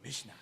Mishnah.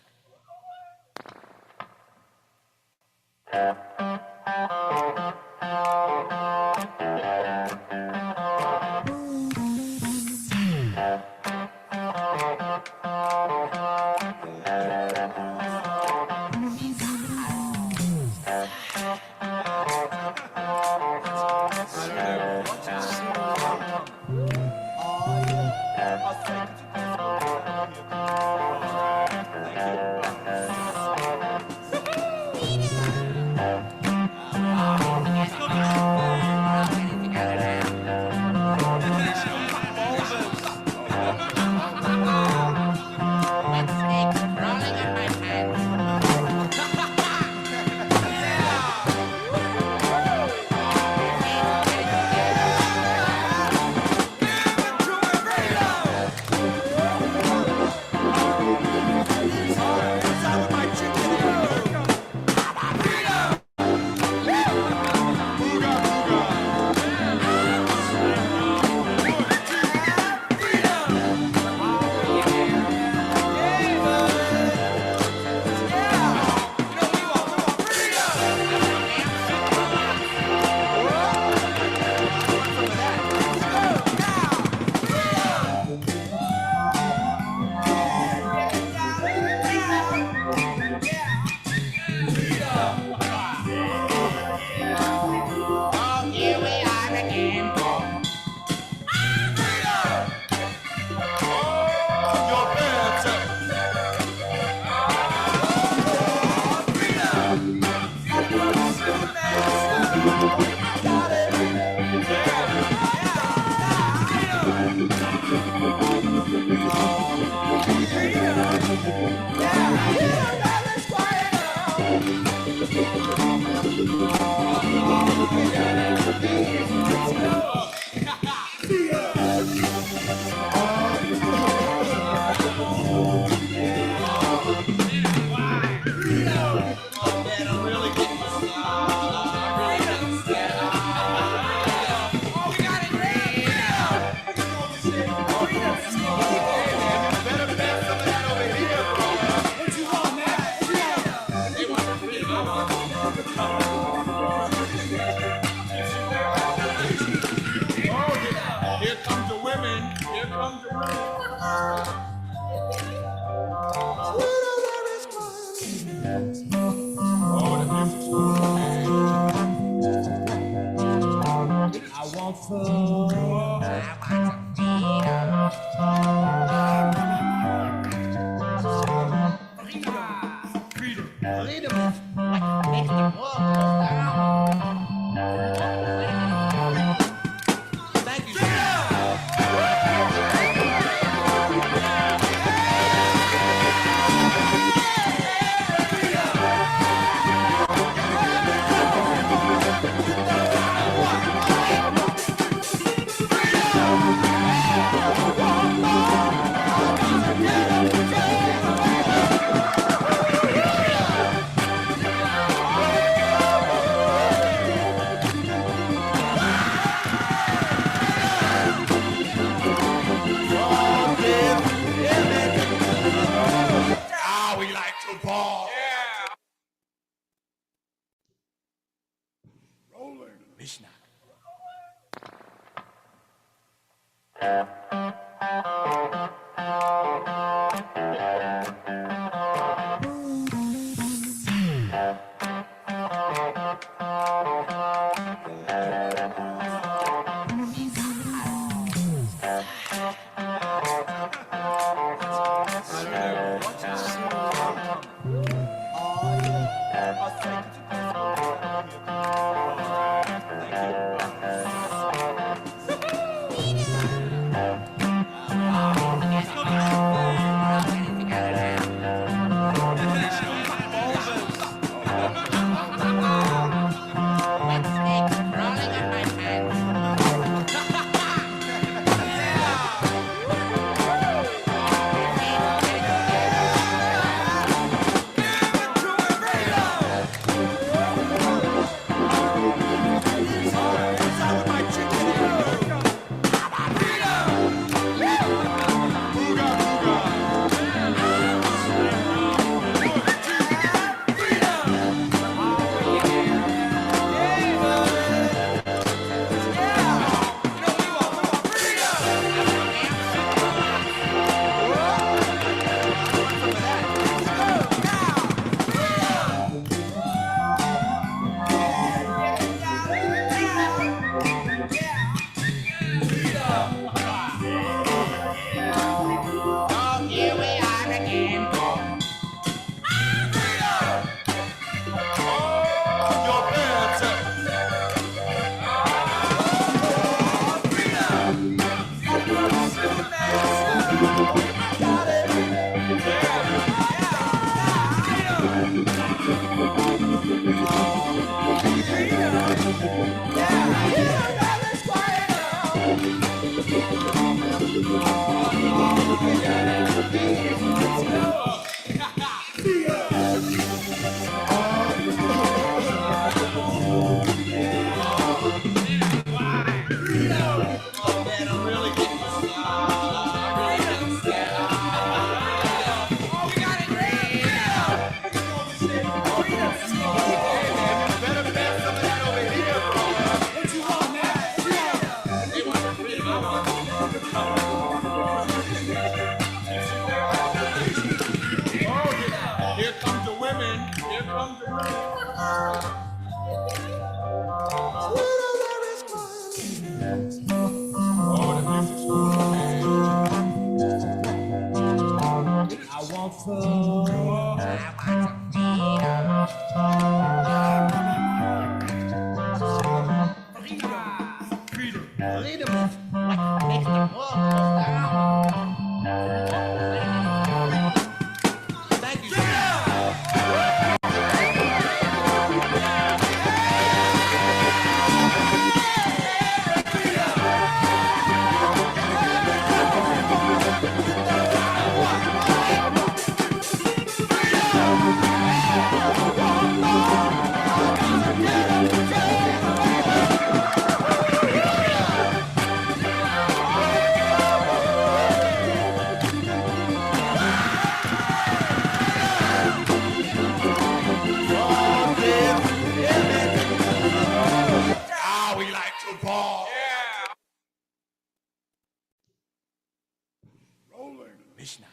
Mishnah. Here comes the women. Here comes the women. Oh, the music's cool. I want freedom. Freedom is what makes the world go down. Thank you. Ah, we like to ball. Yeah. Rolling. Mishnah.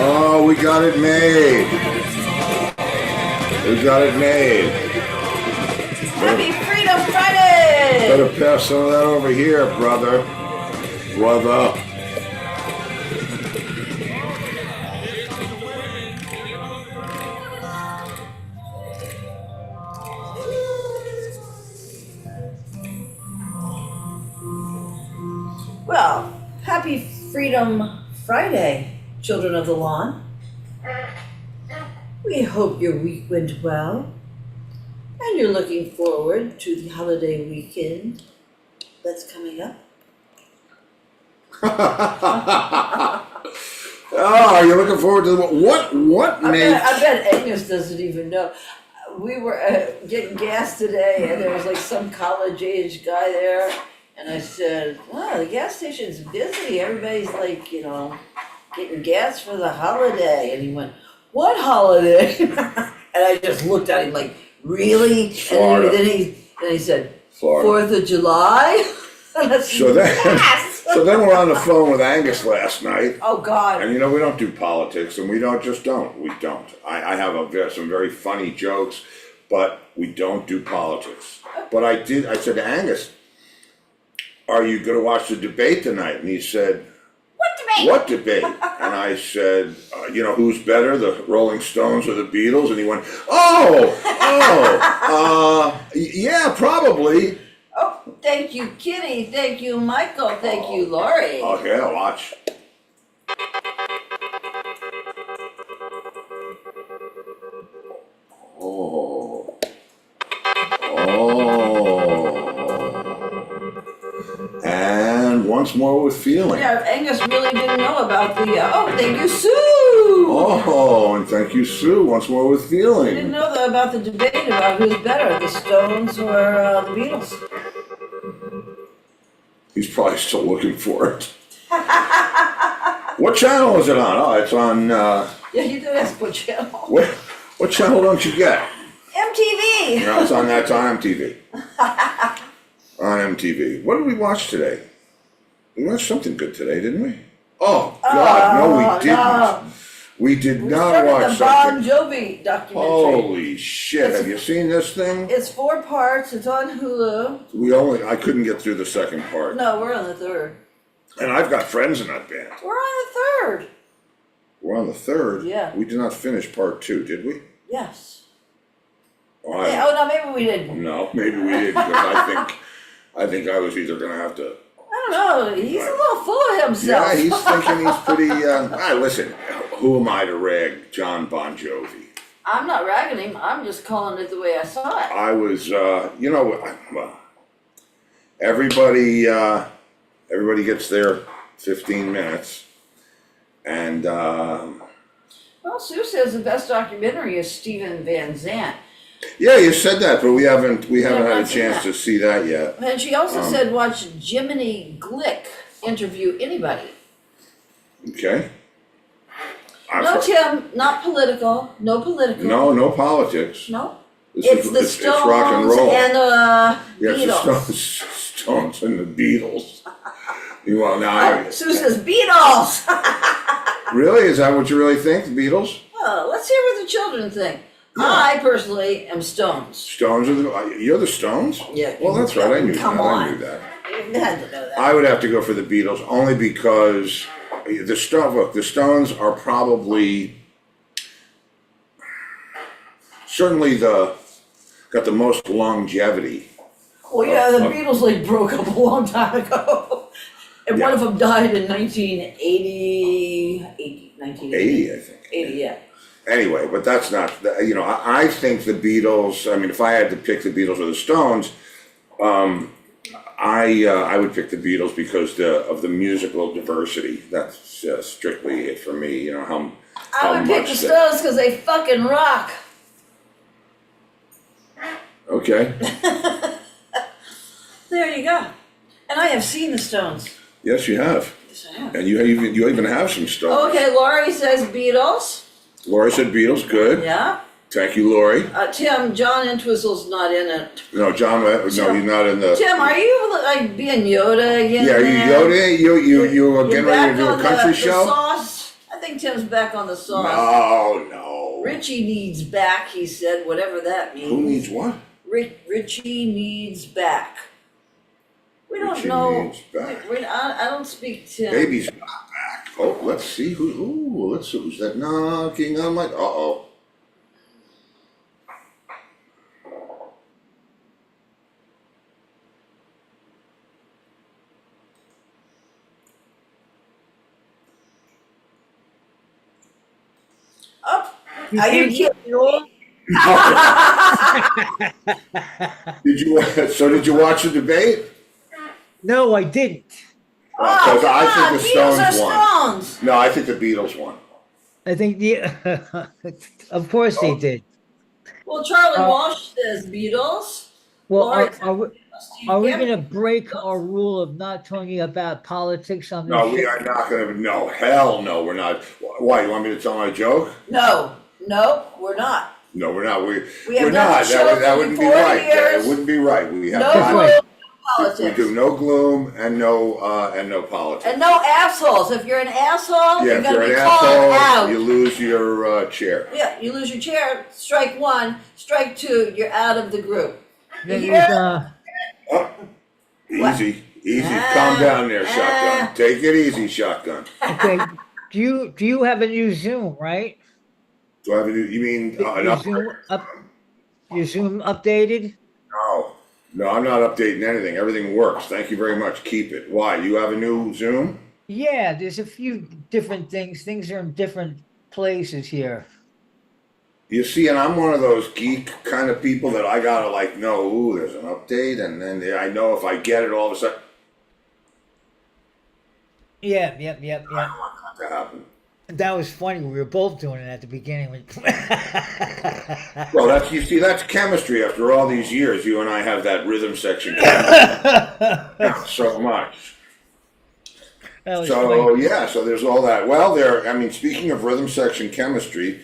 Oh, we got it made. We got it made. Happy Freedom Friday! Better pass some of that over here, brother. Brother. Well, happy Freedom Friday, children of the lawn. We hope your week went well and you're looking forward to the holiday weekend that's coming up. Oh, are you looking forward to what I makes? bet Angus doesn't even know. We were getting gas today, and there was like some college-age guy there, and I said, "Wow, the gas station's busy. Everybody's like, getting gas for the holiday." And he went, "What holiday?" And I just looked at him like, "Really?" Florida. And then he said, Florida. 4th of July? And I said, So then, yes! so then we're on the phone with Angus last night, Oh, God. and we don't do politics, and we don't. We don't. I have some very funny jokes, but we don't do politics. But I said to Angus, "Are you going to watch the debate tonight?" And he said, What debate? "What debate?" And I said, "Who's better, the Rolling Stones or the Beatles?" And he went, yeah, probably." Oh, thank you, Kitty. Thank you, Michael. Thank you, Lori. Oh, yeah, watch. Oh. And once more with feeling. Yeah, Angus really didn't know about the. Thank you, Sue. Oh, and thank you, Sue. Once more with He didn't feeling. know about the debate about who's better, the Stones or the Beatles. He's probably still looking for it. What channel is it on? Oh, it's on. Yeah, you did ask what channel. What channel don't you get? MTV. No, it's on MTV. On MTV. What did we watch today? We watched something good today, didn't we? Oh God, no, we didn't. No. We did We not started watch the Bon something. Jovi documentary. Holy shit! Have you seen this thing? It's 4 parts. It's on Hulu. I couldn't get through the second part. No, we're on the 3rd. And I've got friends in that band. We're on the 3rd. We're on the 3rd. Yeah. We did not finish part 2, did we? Yes. Oh, Yeah, no, maybe we didn't. no, maybe we did because I think I was either gonna have to. I don't know. He's a little full of himself. Yeah, he's thinking he's pretty. Listen, who am I to rag John Bon Jovi? I'm not ragging him. I'm just calling it the way I saw it. I was, well, everybody gets their 15 minutes, and Well, Sue says the best documentary is Steven Van Zandt. yeah, you said that, but we haven't had a not seen chance that. to see that yet. And she also said watch Jiminy Glick interview anybody. Okay. No, Tim, not political. No political. No politics. No. This It's the it's Stones rock and roll. and Yes, Beatles. the Stones and the Beatles. Well, now, Sue says Beatles. really, is that what you really think, the Beatles? Well, let's hear what the children think. I personally am Stones. Stones are you're the Stones? Yeah. Well, that's right. I knew Come that. on. I knew that. You had to know that. I would have to go for the Beatles only because the Stones are probably certainly got the most longevity. Well, yeah, the Beatles like broke up a long time ago. And one of them died in 1980, 80, I think. 80, yeah. Anyway, but that's not, I think the Beatles, I mean, if I had to pick the Beatles or the Stones, I would pick the Beatles because of the musical diversity. That's strictly it for me, how I would pick much the that- Stones because they fucking rock. Okay. There you go. And I have seen the Stones. Yes, you have. Yes, I have. And you even have some Stones. Okay, Laurie says Beatles. Laura said Beatles, good. Yeah. Thank you, Lori. Tim, John Entwistle's not in it. No, John, no, he's not in the. Tim, are you like being Yoda again? Yeah, man? you were getting ready to do a back on country the show? sauce? I think Tim's back on the sauce. No. Richie needs back, he said, whatever that means. Who needs what? Richie needs back. We don't Richie know. needs back. I don't speak Tim. Baby's not back. Oh, let's see let's see who's that knocking on my. Uh-oh. Oh, are you kidding me? Did you watch the debate? No, I didn't. Oh, Because I come on, think the Beatles are Stones won. Stones. No, I think the Beatles won. I think of course they did. Well, Charlie Uh, Walsh says Beatles. well, Lori are Steve we Gabbard. going to break our rule of not talking about politics on this No, we show? are not gonna, no, hell no, we're not. Why, you want me to tell my joke? No, we're not. No, we're not, We we're have done not, the show that for wouldn't be 40 right, years. it wouldn't be right, we have No That's not, right. gloom, we politics. do no gloom and no politics. And no assholes. If you're an asshole, Yeah, you're if gonna you're be an called asshole, out. you lose your chair. Yeah, you lose your chair. Strike one. Strike two. You're out of the group. Then Yeah. Oh, What? easy, Ah, calm down there, ah. shotgun, take it easy, shotgun. okay, do you have a new Zoom, right? Do I have a new, you mean, an Your upgrade? Zoom your Zoom updated? No, I'm not updating anything, everything works, thank you very much, keep it. Why, you have a new Zoom? Yeah, there's a few different things. Things are in different places here. You see, and I'm one of those geek kind of people that I gotta like know, ooh, there's an update, and then I know if I get it all of a sudden, Yeah. I don't want that to happen. That was funny. We were both doing it at the beginning. Well, that's chemistry. After all these years, you and I have that rhythm section down so much. That was So funny. yeah, so there's all that. Well, I mean, speaking of rhythm section chemistry,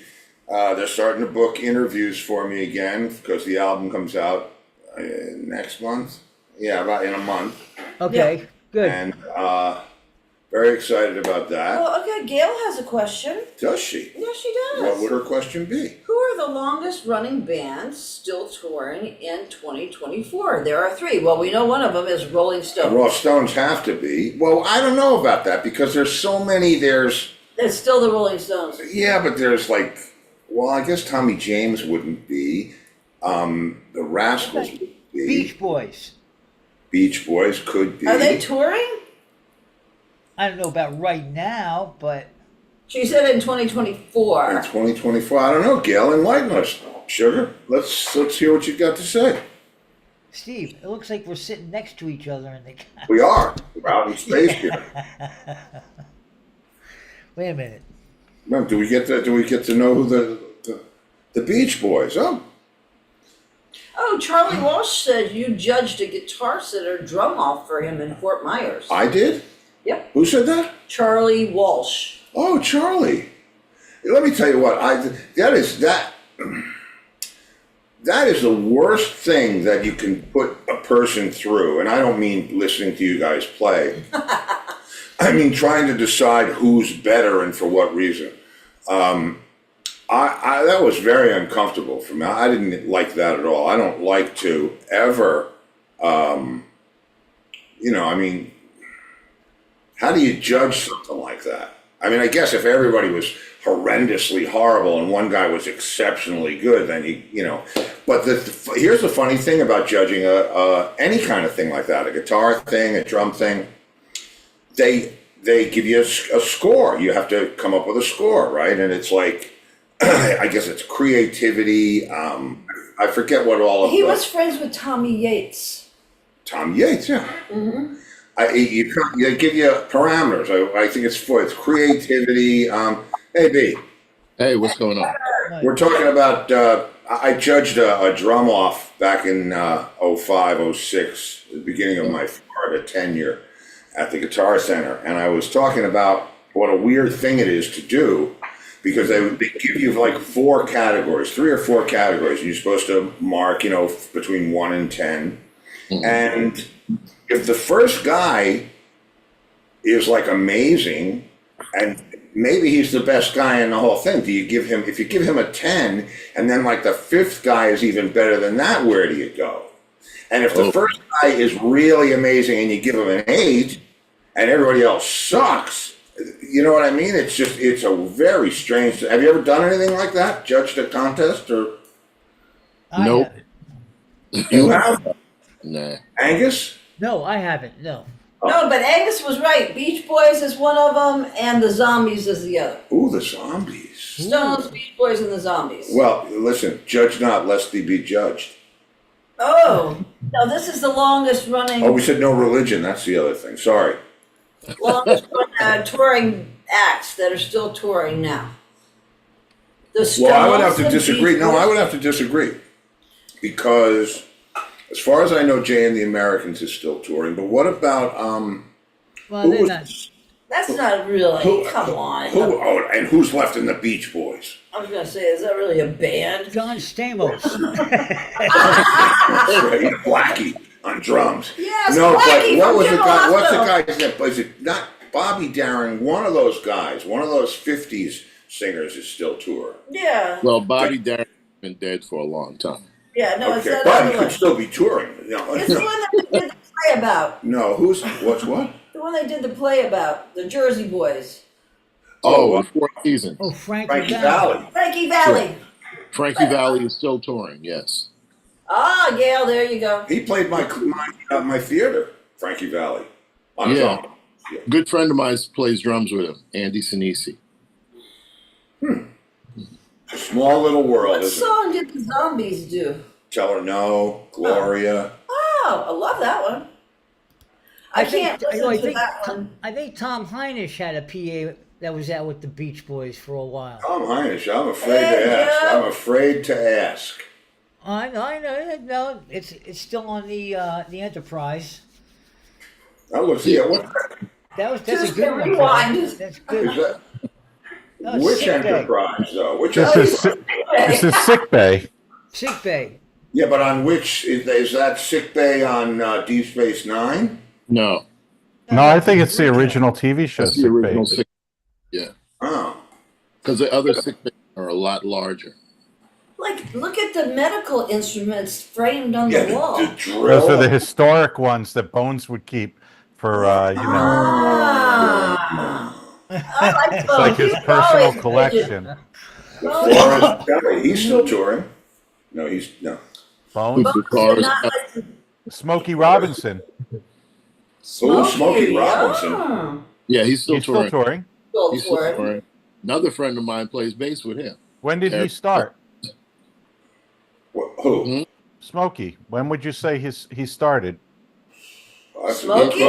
they're starting to book interviews for me again because the album comes out next month. Yeah, about in a month, Okay, good. and very excited about that. Well, okay. Gail has a question. Does she? Yes, she What does. would her question be? Who are the longest running bands still touring in 2024? There are three. Well, we know one of them is Rolling Stones. Well, Stones have to be. Well, I don't know about that because there's so many. There's It's still the Rolling Stones. yeah, but there's like, well, I guess Tommy James wouldn't be. The Rascals would be. Beach Boys. Beach Boys could be. Are they touring? I don't know about right now, but She said in in 2024. 2024? I don't know, Gail. Enlighten us, sugar. Let's hear what you've got to say. Steve, it looks like we're sitting next to each other in the. We are. We're out in space here. Wait a minute. Well, do we get to know who the Beach Boys? Oh, Oh, Charlie Walsh said you judged a guitar sitter drum off for him in Fort Myers. I did. Yep. Who said that? Charlie Walsh. Oh, Charlie. Let me tell you what. That is the worst thing that you can put a person through, and I don't mean listening to you guys play. I mean trying to decide who's better and for what reason. That was very uncomfortable for me. I didn't like that at all. I don't like to ever, I mean, how do you judge something like that? I mean, I guess if everybody was horrendously horrible and one guy was exceptionally good, then But here's the funny thing about judging any kind of thing like that, a guitar thing, a drum thing. They give you a score. You have to come up with a score, right? And it's like, I guess it's creativity. I forget what all of He the was friends with Tommy Yates. Tom Yates, yeah. Mm-hmm. They give you parameters. I think it's creativity. Hey, B, Hey, what's going on? we're talking about. I judged a drum off back in 05, 06, the beginning of my Florida tenure at the Guitar Center, and I was talking about what a weird thing it is to do because they give you like 4 categories, 3 or 4 categories, and you're supposed to mark, between 1 and 10, and if the first guy is like amazing and maybe he's the best guy in the whole thing, if you give him a 10 and then like the 5th guy is even better than that, where do you go? And if the first guy is really amazing and you give him an 8 and everybody else sucks, you know what I mean? It's a very strange. Have you ever done anything like that? Judged a contest or? I Nope. haven't. You have? Nah. Angus? No, I haven't. No. No, but Angus was right. Beach Boys is one of them, and the Zombies is the other. Ooh, the Zombies. Stones, Beach Boys, and the Zombies. Well, listen, judge not lest thee be judged. Oh, no, this is the longest running. Oh, we said no religion. That's the other thing. Sorry. longest touring acts that are still touring now. The Well, I would have to Stones and disagree. Beach No, I Boys. would have to disagree. Because as far as I know, Jay and the Americans is still touring. But what about Well, who they're was not. That's not really. Come on. and who's left in the Beach Boys? I was gonna say, is that really a band? John Stamos. Blackie on drums. Yes, No, Blackie but what from was the General guy? What's the Hospital. guy's name? Was it not Bobby Darin? One of those guys, one of those '50s singers, is still touring. Yeah. Well, Bobby Darin's been dead for a long time. Yeah. No, it's Okay, that but other he one. could still be touring. No, It's the one that we did the play about. no, what's what? The one they did the play about. The Jersey Boys. Oh, Oh, Four Seasons. Oh, Frankie Frankie Valli. Valli. Frankie Valli. Frankie Valli is still touring, yes. Ah, Gail, there you go. He played my theater, Frankie Valli, on his Yeah. own. Good friend of mine plays drums with him, Andy Sinisi. Small little world, What isn't it? song did the Zombies do? Tell Her No, Gloria. Oh, I love that one. I can't listen to that one. I think Tom Heinisch had a PA that was out with the Beach Boys for a while. Tom Heinisch, I'm afraid Hey, to ask. Joe. I'm afraid to ask. I know, no, it's still on the Enterprise. I was yeah. What That's Just a good one. rewind. Chris. That's good. is that? No, it's Which sick bay. enterprise though? Which This enterprise? is this is sick bay. Sick bay. Yeah, but on which is that sick bay on Deep Space Nine? No, No, I think it's the original TV show. that's the Sick original bay. sick. Yeah, Oh, because the other sick bays are a lot larger. Like, look at the medical instruments framed on yeah, the wall. the drill. Those are the historic ones that Bones would keep for Ah. I like it's like his Bones. personal Always collection. The Forest Gummy. He's still touring. No, he's no. Bones, The Bones cars- did not like to Smokey Robinson. Smokey Robinson. Oh. Yeah, he's still He's still touring. touring. Still He's still touring. touring. Another friend of mine plays bass with him. When did he Eric- start? Who? Mhm. Smokey. When would you say he started? I Smokey?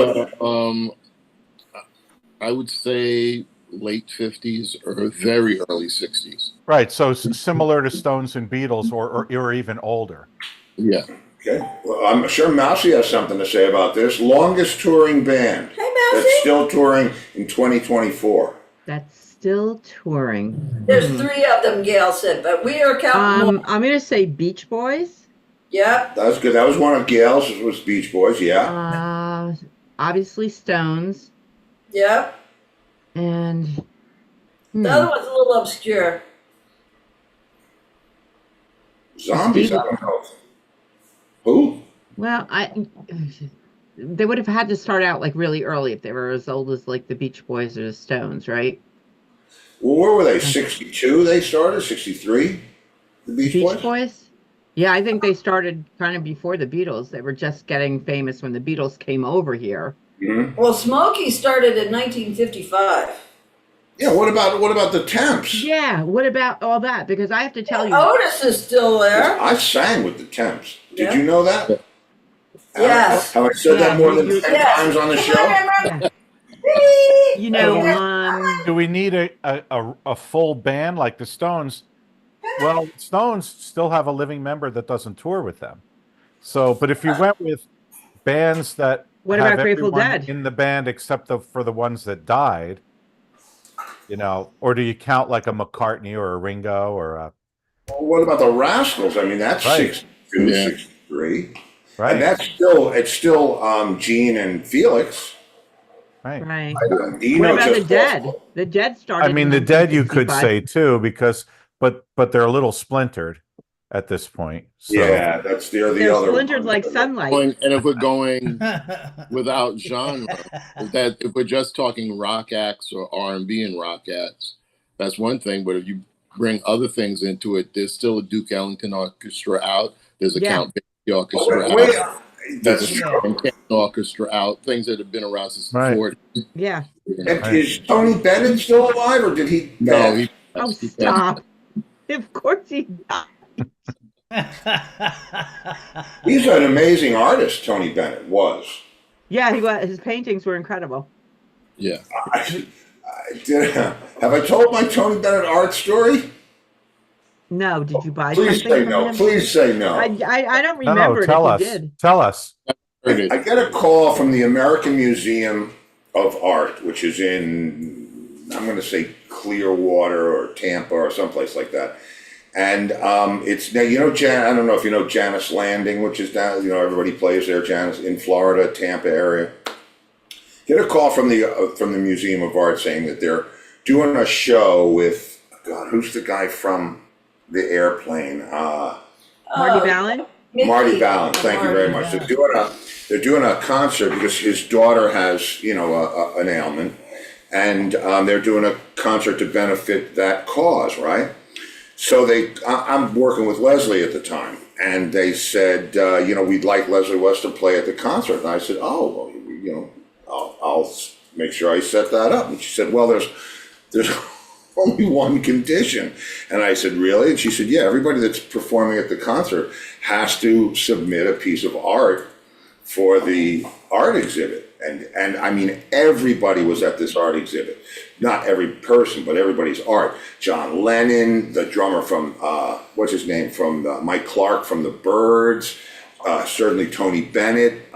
I would say late 50s or very early 60s. Right. So similar to Stones and Beatles, or even older. Yeah. Okay. Well, I'm sure Mousy has something to say about this. Longest touring band Hey, Mousy. that's still touring in 2024. That's still touring. There's three of them, Gail said, but we are counting more. I'm gonna say Beach Boys. Yep. That was good. That was one of Gail's. It was Beach Boys. Yeah. Obviously Stones, Yep. and The other one's a little obscure. Zombies. I don't know. Who? well, they would have had to start out like really early if they were as old as like the Beach Boys or the Stones, right? Well, where were they? 62. They started 63. The Beach Boys. Beach Boys. Yeah, I think they started kind of before the Beatles. They were just getting famous when the Beatles came over here. Mm-hmm. Well, Smokey started in 1955. Yeah. What about the Temps? Yeah, what about all that? Because I have to tell you, Otis is still there. I sang with the Temps. Did Yeah. you know that? Yes. Have I said that more than 10 Yes. times on the Come show? remember? you know, Do we need a full band like the Stones? Well, Stones still have a living member that doesn't tour with them. So, but if you went with bands that What have about Grateful everyone Dead? in the band except for the ones that died, or do you count like a McCartney or a Ringo or a Well, what about the Rascals? I mean, that's Right. 62, Yeah. 63. right? And it's still Gene and Felix. Right. right? You What know, about the just- Dead? The Dead started. I mean, in the Dead you could 1965. say too, because but they're a little splintered at this point. So, Yeah, they're the They're other splintered one. like sunlight. And if we're going without genre, if we're just talking rock acts or R&B and rock acts, that's one thing. But if you bring other things into it, there's still a Duke Ellington orchestra out. There's a Yeah. Count Basie orchestra Oh, wait, out. that's There's a true. Canton orchestra out. Things that have been around since Right. the 40s. Yeah. And is Tony Bennett still alive, or did he? No, he Oh, passed. stop. Of course he. He's an amazing artist. Tony Bennett was. Yeah, he was. His paintings were incredible. Yeah. Have I told my Tony Bennett art story? No, did you buy Please something say from no. him? Please say no. I don't No, remember it if tell you us. did. Tell us. Heard it. I get a call from the American Museum of Art, which is in, I'm going to say Clearwater or Tampa or someplace like that. And it's now, I don't know if you know Janice Landing, which is down, everybody plays there, Janice, in Florida, Tampa area. Get a call from the Museum of Art saying that they're doing a show with, God, who's the guy from the airplane? Marty Ballin? Marty Ballin, thank you very Marty much. Ballin. They're doing a concert because his daughter has, an ailment, and they're doing a concert to benefit that cause, right? So I'm working with Leslie at the time, and they said, we'd like Leslie West to play at the concert, and I said, oh, well, I'll make sure I set that up. And she said, well, there's only one condition. And I said, really? And she said, yeah, everybody that's performing at the concert has to submit a piece of art for the art exhibit. And I mean, everybody was at this art exhibit. Not every person, but everybody's art. John Lennon, the drummer from, what's his name, from Mike Clark from the Byrds, certainly Tony Bennett.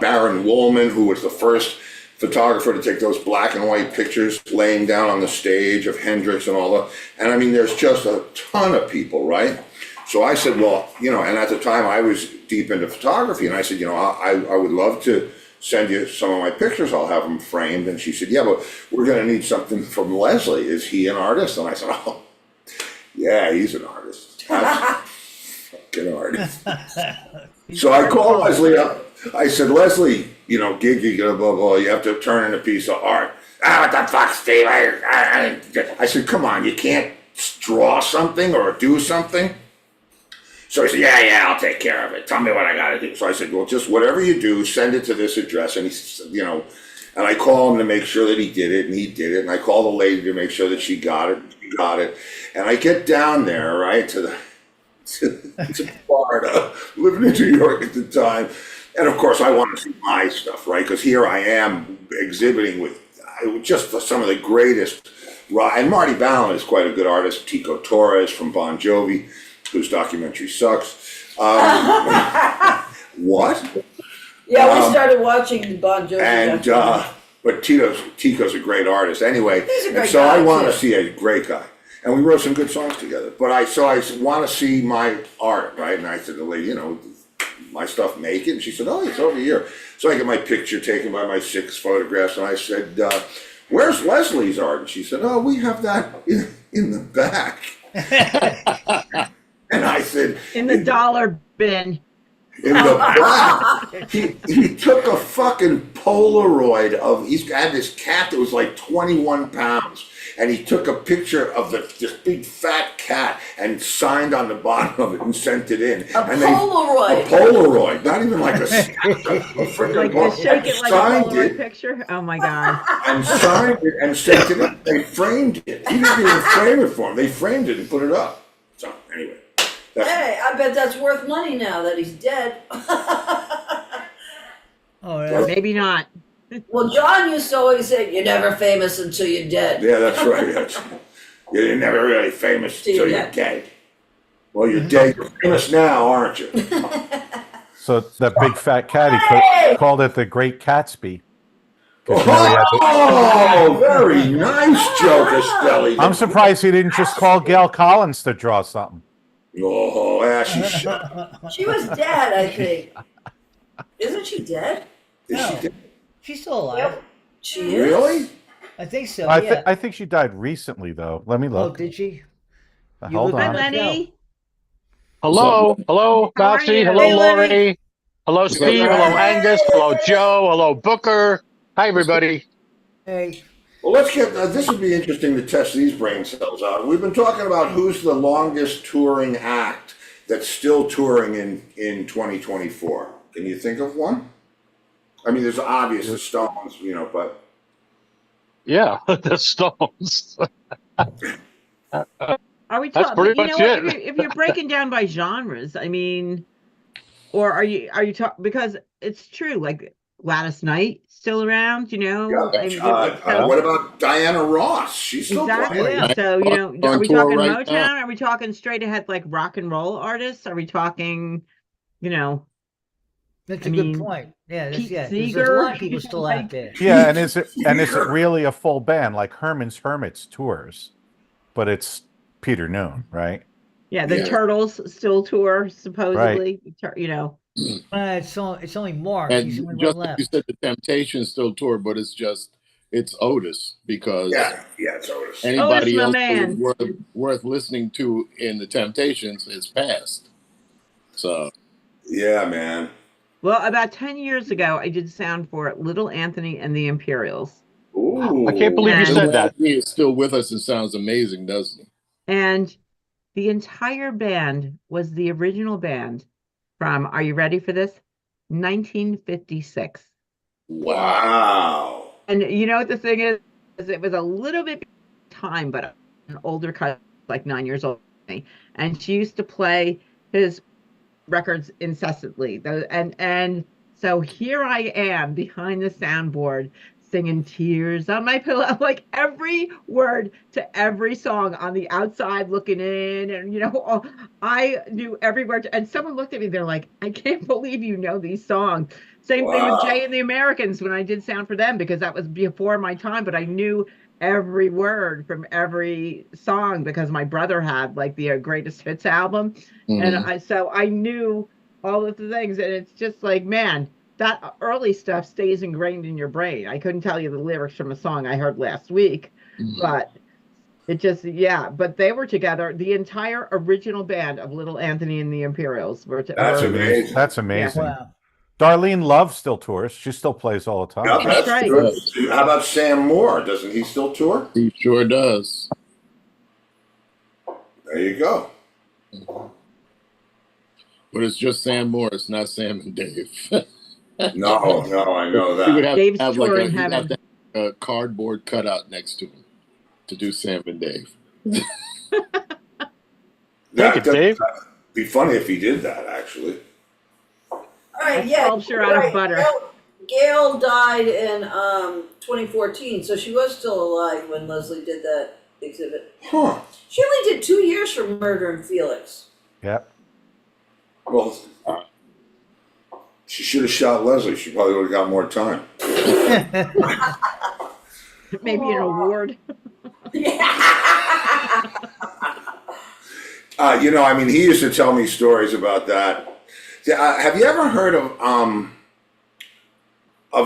Baron Woolman, who was the first photographer to take those black and white pictures laying down on the stage of Hendrix and all that. And I mean, there's just a ton of people, right? So I said, well, and at the time I was deep into photography, and I said, I would love to send you some of my pictures. I'll have them framed. And she said, yeah, but we're going to need something from Leslie. Is he an artist? And I said, oh, yeah, he's an artist. Fucking artist. So I called Leslie up. I said, Leslie, gig, blah, blah, blah, you have to turn in a piece of art. What the fuck, Steve? I said, come on, you can't draw something or do something? So he said, yeah, I'll take care of it. Tell me what I got to do. So I said, well, just whatever you do, send it to this address. And he said, and I called him to make sure that he did it, and he did it. And I called the lady to make sure that she got it, and she got it. And I get down there, right, to Florida, living in New York at the time. And of course, I want to see my stuff, right? Because here I am exhibiting with just some of the greatest. And Marty Ballin is quite a good artist. Tico Torres from Bon Jovi, whose documentary sucks. What? Yeah, we started watching the Bon Jovi. And but Tico's a great artist. Anyway, He's a great so guy, I want to too. see a great guy. And we wrote some good songs together. But I want to see my art, right? And I said to the lady, my stuff, make it. And she said, oh, it's over here. So I get my picture taken by my 6 photographs, and I said, where's Leslie's art? And she said, oh, we have that in the back. And I said, In the dollar bin. in the back. He took a fucking Polaroid he's had this cat that was like 21 pounds. And he took a picture of this big fat cat and signed on the bottom of it and sent it in. A Polaroid. A Polaroid, not even like a freaking Like to shake it like a signed Polaroid it picture? Oh my God. and signed it and sent it in. They framed it. He didn't even frame it for him. They framed it and put it up. So anyway. Hey, I bet that's worth money now that he's dead. Oh, yeah. Maybe not. Well, John used to always say, you're never famous until you're dead. Yeah, that's right. You're never really famous Till until you're you're dead. Well, you're dead. You're famous now, aren't you? So that big fat cat, he called it the Great Catsby. 'Cause you know he had the- Oh, very nice joke, Estelle. I'm surprised he didn't just call Gail Collins to draw something. Oh, Ashley, shut She was dead, I think. Isn't she dead? Is she No. dead? She's still alive. She is? Really? I think so. I, Yeah. I think she died recently, though. Let me Oh, look. did she? You Hold look Hi, on. like- Lenny. Hello, hello, How are Betsy. you? Hello, Hey, Lenny. Lori. Hello, Steve. Hello, Angus. Hello, Joe. Hello, Booker. Hi, everybody. Hey, Well, let's get, this would be interesting to test these brain cells out. We've been talking about who's the longest touring act that's still touring in 2024. Can you think of one? I mean, there's obvious the Stones, but Yeah, the Stones. Are we That's talking? pretty You know much what? it. If you're breaking down by genres, I mean, or are you talking? Because it's true. Like Gladys Knight still around? You know, Yeah. I mean, so What about Diana Ross? She's still exactly. playing. Yeah. So, you know, are On we tour talking right now. Motown? Are we talking straight ahead like rock and roll artists? Are we talking, you know, That's I a good mean, point. Yeah, Pete because there's a lot Seeger? of people You know, still out like, there. Yeah, and Pete is it Seeger. really a full band like Herman's Hermits tours, but it's Peter Noon, right? yeah, the Yeah. Turtles still tour Right. supposedly. You know, It's only Mark. He's the And only one just like you left. said, the Temptations still tour, but it's Otis because Yeah. Yeah. It's Otis. Otis, anybody my else that was man. worth listening to in the Temptations is passed. So Yeah, man. Well, about 10 years ago, I did sound for Little Anthony and the Imperials. I can't Ooh. believe you And said Bill that. Anthony is still with us and sounds amazing, doesn't he? and the entire band was the original band from, are you ready for this? 1956. Wow. And you know what the thing is it was a little bit time, but an older cousin, like 9 years old, and she used to play his records incessantly. And so here I am behind the soundboard singing "Tears on My Pillow," like every word to every song on the outside looking in, and I knew every word. And someone looked at me, they're like, "I can't believe you know these songs." Same thing with Wow. Jay and the Americans when I did sound for them because that was before my time, but I knew every word from every song because my brother had like the greatest hits album, and Mhm. I knew all of the things, and it's just like, man, that early stuff stays ingrained in your brain. I couldn't tell you the lyrics from a song I heard last week, Mhm. but it just, yeah. But they were together. The entire original band of Little Anthony and the Imperials That's That's were amazing. amazing. That's yeah. amazing. Wow. Darlene Love still tours. She still plays all the time. Yep, That's that's right. good. How about Sam Moore? Doesn't he still tour? He sure does. There you go. But it's just Sam Morris, not Sam and Dave. No, no, I know He would that. have to Dave's have tour in he'd have heaven. to have a cardboard cutout next to him to do Sam and Dave. Take it, Dave. That'd be funny if he did that, actually. All right, A yeah, sculpture out of butter. Gail died in 2014, so she was still alive when Leslie did that exhibit. Huh. She only did 2 years for Murder and Felix. Yep. Well, she should have shot Leslie. She probably would have got more time. Maybe an award. I mean, he used to tell me stories about that. Have you ever heard of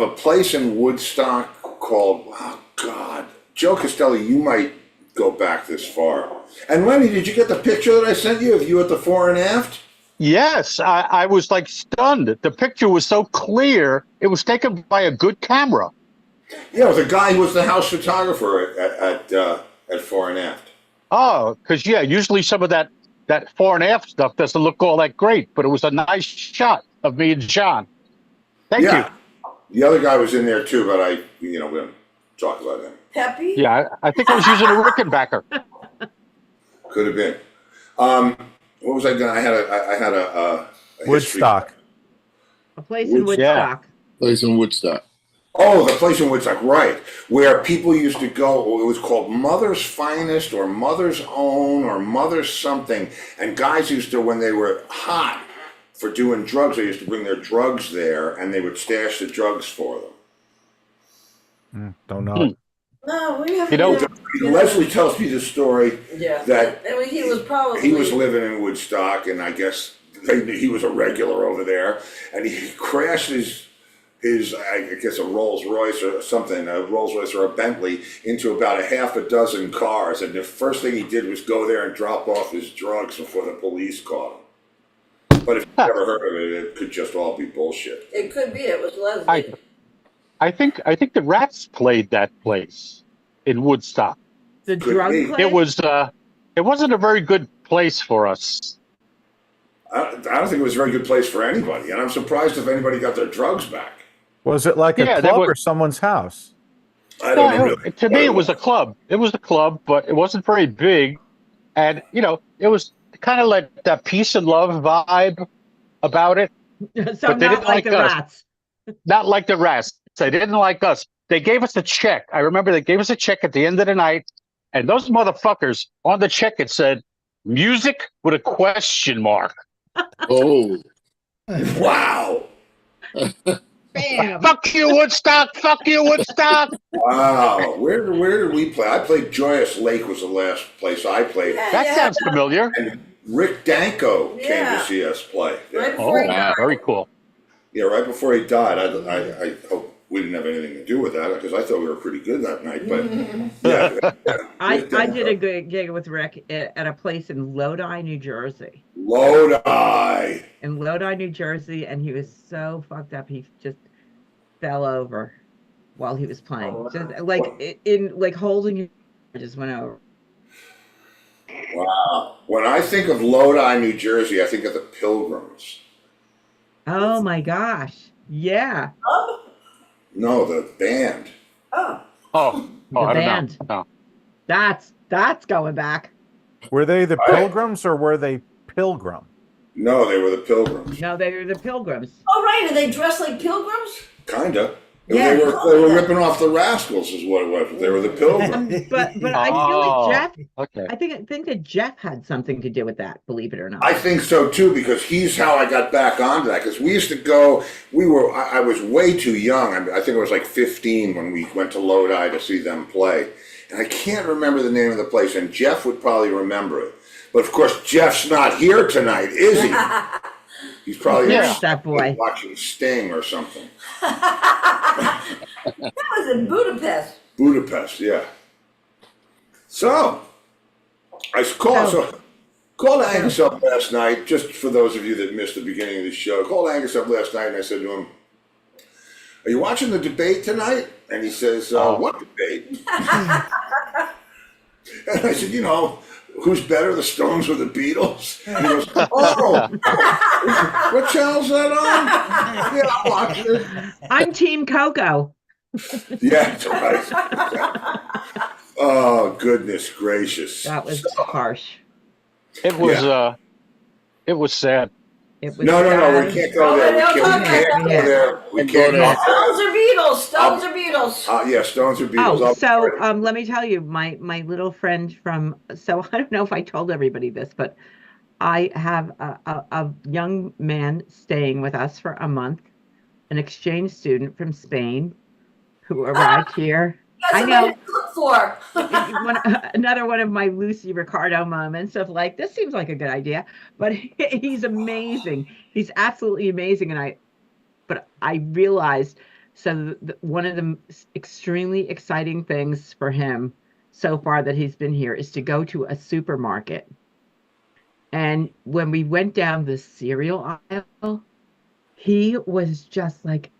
a place in Woodstock called, oh God, Joe Costello, you might go back this far. And Lenny, did you get the picture that I sent you of you at the fore and aft? Yes, I was like stunned. The picture was so clear. It was taken by a good camera. Yeah, it was a guy who was the house photographer at fore and aft. Oh, because yeah, usually some of that fore and aft stuff doesn't look all that great, but it was a nice shot of me and John. Thank you. The other guy was in there too, but we don't talk about him. Peppy? Yeah, I think I was using a Rickenbacker. Could have been. What was I going? I had a history- Woodstock. A place in Woodstock. Place in Woodstock. Oh, the place in Woodstock, right? Where people used to go. It was called Mother's Finest or Mother's Own or Mother's something. And guys used to, when they were hot for doing drugs, they used to bring their drugs there, and they would stash the drugs for them. Don't know. No, we haven't. You know, Leslie tells me the story Yeah. that I mean, he was probably. he was living in Woodstock, and I guess he was a regular over there, and he crashed his I guess a Rolls Royce or something, a Rolls Royce or a Bentley, into about a half a dozen cars, and the first thing he did was go there and drop off his drugs before the police caught him. But if you've never heard of it, it could just all be bullshit. It could be. It was Leslie. I think the Rats played that place in Woodstock. The Could drug be. place? It wasn't a very good place for us. I don't think it was a very good place for anybody, and I'm surprised if anybody got their drugs back. Was it like Yeah, a they club were- or someone's house? I don't know. Really To me, it was a club. It was a club, but it wasn't very big, and it was kind of like that peace and love vibe about it. So But they not didn't like like the us. Rats. not like the rest. They didn't like us. They gave us a check. I remember they gave us a check at the end of the night, and those motherfuckers on the check it said music with a question mark. Oh, Wow. Bam. Fuck you, Woodstock! Fuck you, Woodstock! Wow. Where did we play? I played Joyous Lake was the last place I played. Yeah, That sounds familiar. And Rick Danko came Yeah. to see us play. Right Oh, before he wow, died. very cool. Yeah, right before he died. I hope we didn't have anything to do with that because I thought we were pretty good that night. But yeah, I Rick did Danko. a good gig with Rick at a place in Lodi, New Jersey. Lodi. In Lodi, New Jersey, and he was so fucked up he just fell over while he was playing. Oh, wow. Just like in like holding it, just went over. Wow. When I think of Lodi, New Jersey, I think of the Pilgrims. Oh my gosh. Yeah. Oh, No, the band. oh. Oh, The I don't band. know. That's going back. Were they the Pilgrims or were they Pilgrim? No, they were the Pilgrims. No, they were the Pilgrims. Oh, right. And they dress like pilgrims? Kinda. Yeah, They were ripping off the Rascals, is what it was. They were the Pilgrims. But I feel Oh, like Jeff. okay. I think that Jeff had something to do with that. Believe it or not. I think so too, because he's how I got back onto that. Because we used to go. I was way too young. I think I was like 15 when we went to Lodi to see them play, and I can't remember the name of the place. And Jeff would probably remember it. But of course, Jeff's not here tonight, is he? He's probably Where's that boy? watching Sting or something. That was in Budapest. Budapest, yeah. So, called Angus up last night, just for those of you that missed the beginning of the show. Called Angus up last night and I said to him, "Are you watching the debate tonight?" And he says, "What debate?" And I said, "Who's better, the Stones or the Beatles?" And he goes, "Oh, what channel's that on?" Yeah, I'm watching it. I'm Team Coco. Yeah, that's right. Oh, goodness gracious. That was harsh. It was sad. It was No, sad. we can't go there. We can't go there. We can't go there. Stones or Beatles? Stones or Beatles? Yeah, Stones or Beatles. Oh, so let me tell you, my little friend from. So I don't know if I told everybody this, but I have a young man staying with us for a month, an exchange student from Spain, who arrived here. I know. To look for. Another one of my Lucy Ricardo moments of like, this seems like a good idea, but he's amazing. He's absolutely amazing, but I realized one of the extremely exciting things for him so far that he's been here is to go to a supermarket. And when we went down the cereal aisle, he was just like,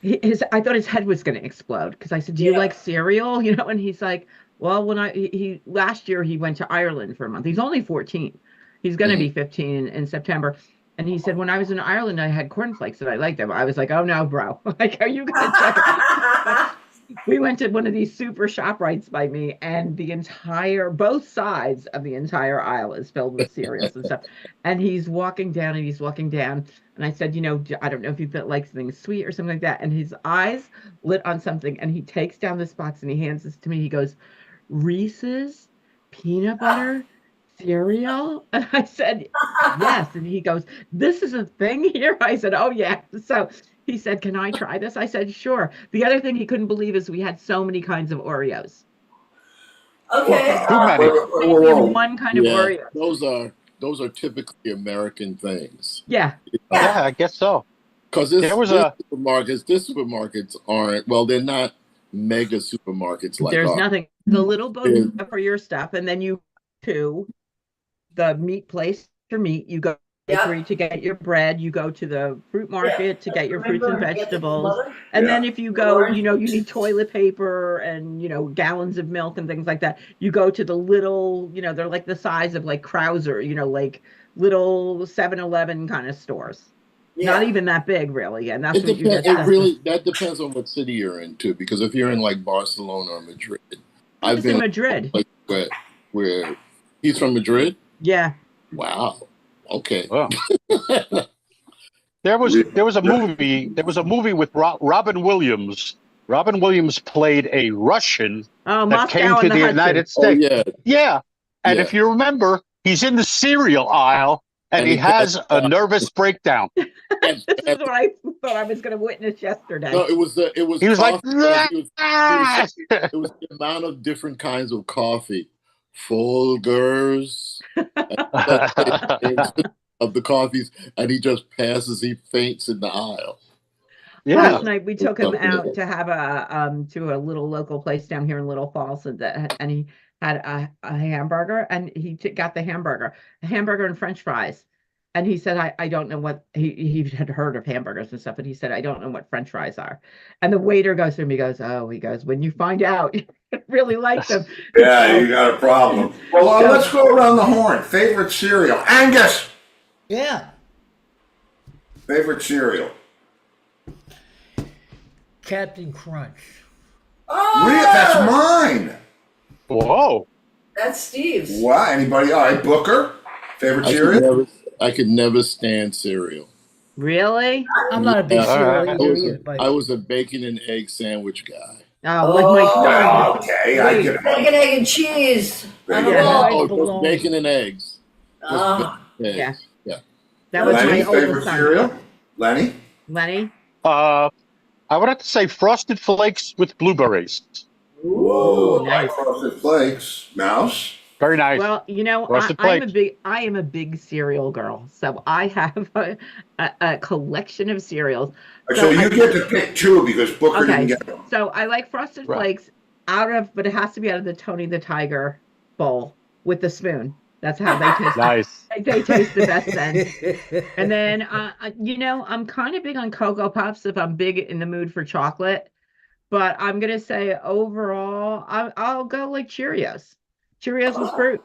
I thought his head was going to explode because I said, "Do you like cereal?" And he's like, "Well, when he last year he went to Ireland for a month. He's only 14. He's going to be 15 in September." And he said, "When I was in Ireland, I had cornflakes and I liked them." I was like, "Oh no, bro! Like, are you going to check?" We went to one of these super ShopRites by me, and both sides of the entire aisle is filled with cereals and stuff. And he's walking down, and I said, "I don't know if you like something sweet or something like that." And his eyes lit on something, and he takes down this box and he hands this to me. He goes, "Reese's peanut butter cereal?" And I said, "Yes." And he goes, "This is a thing here?" I said, "Oh yeah." So he said, "Can I try this?" I said, "Sure." The other thing he couldn't believe is we had so many kinds of Oreos. Okay. One kind of Oreo. Those are typically American things. Yeah. Yeah, I guess so. Because these supermarkets aren't, well, they're not mega supermarkets like There's ours. nothing. The little bodega for your stuff, and then you to the meat place for meat. You go to get your bread. You go to the fruit market to get your fruits and vegetables. And then if you go, you need toilet paper and, gallons of milk and things like that. You go to the little, they're like the size of like Krauser, like little 7-Eleven kind of stores. Yeah. Not even that big, really. And that's what you get. That depends on what city you're in too. Because if you're in like Barcelona or Madrid, I've been in Madrid. Where he's from Madrid? Yeah. Wow. Okay. Wow. There was a movie with Robin Williams. Robin Williams played a Russian Oh, that came Moscow to and the the Hudson. United Oh States. yeah, Yeah. And yeah. if you remember, he's in the cereal aisle and he he has passed a out. nervous breakdown. And- This is and- what I thought I was going to witness yesterday. no, it was He was like, coffee. And he was saying it was the amount of different kinds of coffee, Folgers, names of the coffees, and he just passes. He faints in the aisle. yeah. Last night we took him out to have a little local place down here in Little Falls, and he had a hamburger, and he got the hamburger, a hamburger and French fries, and he said I don't know what he had heard of hamburgers and stuff, but he said I don't know what French fries are, and the waiter goes to him, he goes when you find out you really like them. Yeah, you got a problem. Well, let's go around the horn. Favorite cereal, Angus. Yeah, Favorite cereal. Captain Crunch. Really? That's mine. Whoa. That's Steve's. Wow. Anybody? All right, Booker. Favorite cereal? I could never stand cereal. Really? I'm not a big Yeah, cereal I eater either, but I was a bacon and egg sandwich guy. Oh, with my son. Okay, I get it. Bacon, egg, and cheese. On the Yeah. wall. Oh, just bologna. bacon and eggs. Just Ah. bacon and Yeah. eggs. Yeah. That was Lenny, my favorite oldest son. cereal? Lenny? Lenny? I would have to say Frosted Flakes with blueberries. Whoa, nice. Frosted Flakes. Mouse? Very nice. Well, Frosted Flakes. I am a big cereal girl, so I have a collection of cereals. So you get to pick two because Booker didn't Okay, get them. so I like Frosted Right. Flakes but it has to be out of the Tony the Tiger bowl with the spoon. That's how they taste. Nice. They taste the best then. And then, I'm kind of big on Cocoa Puffs if I'm big in the mood for chocolate. But I'm going to say overall, I'll go like Cheerios. Cheerios with fruit.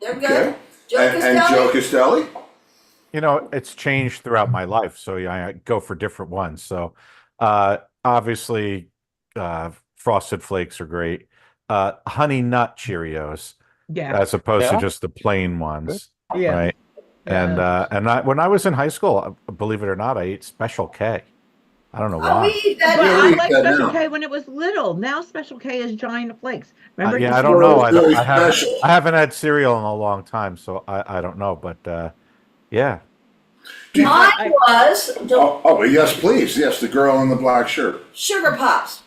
They're good. Okay. Joe And Joe Costelli? Costelli? It's changed throughout my life, so yeah, I go for different ones. So, obviously, Frosted Flakes are great. Honey Nut Cheerios, Yeah. as opposed to Yeah. just the plain ones, yeah. right? And when I was in high school, believe it or not, I ate Special K. I don't know Oh, we why. eat that But Yeah, now. I we like eat that Special now. K when it was little. Now Special K is giant flakes. Remember? Yeah, it I used don't to be- know. Really I special. haven't had cereal in a long time, so I don't know. But yeah, Mine was Oh, yes, please. Yes, the girl in the black shirt. Sugar Pops.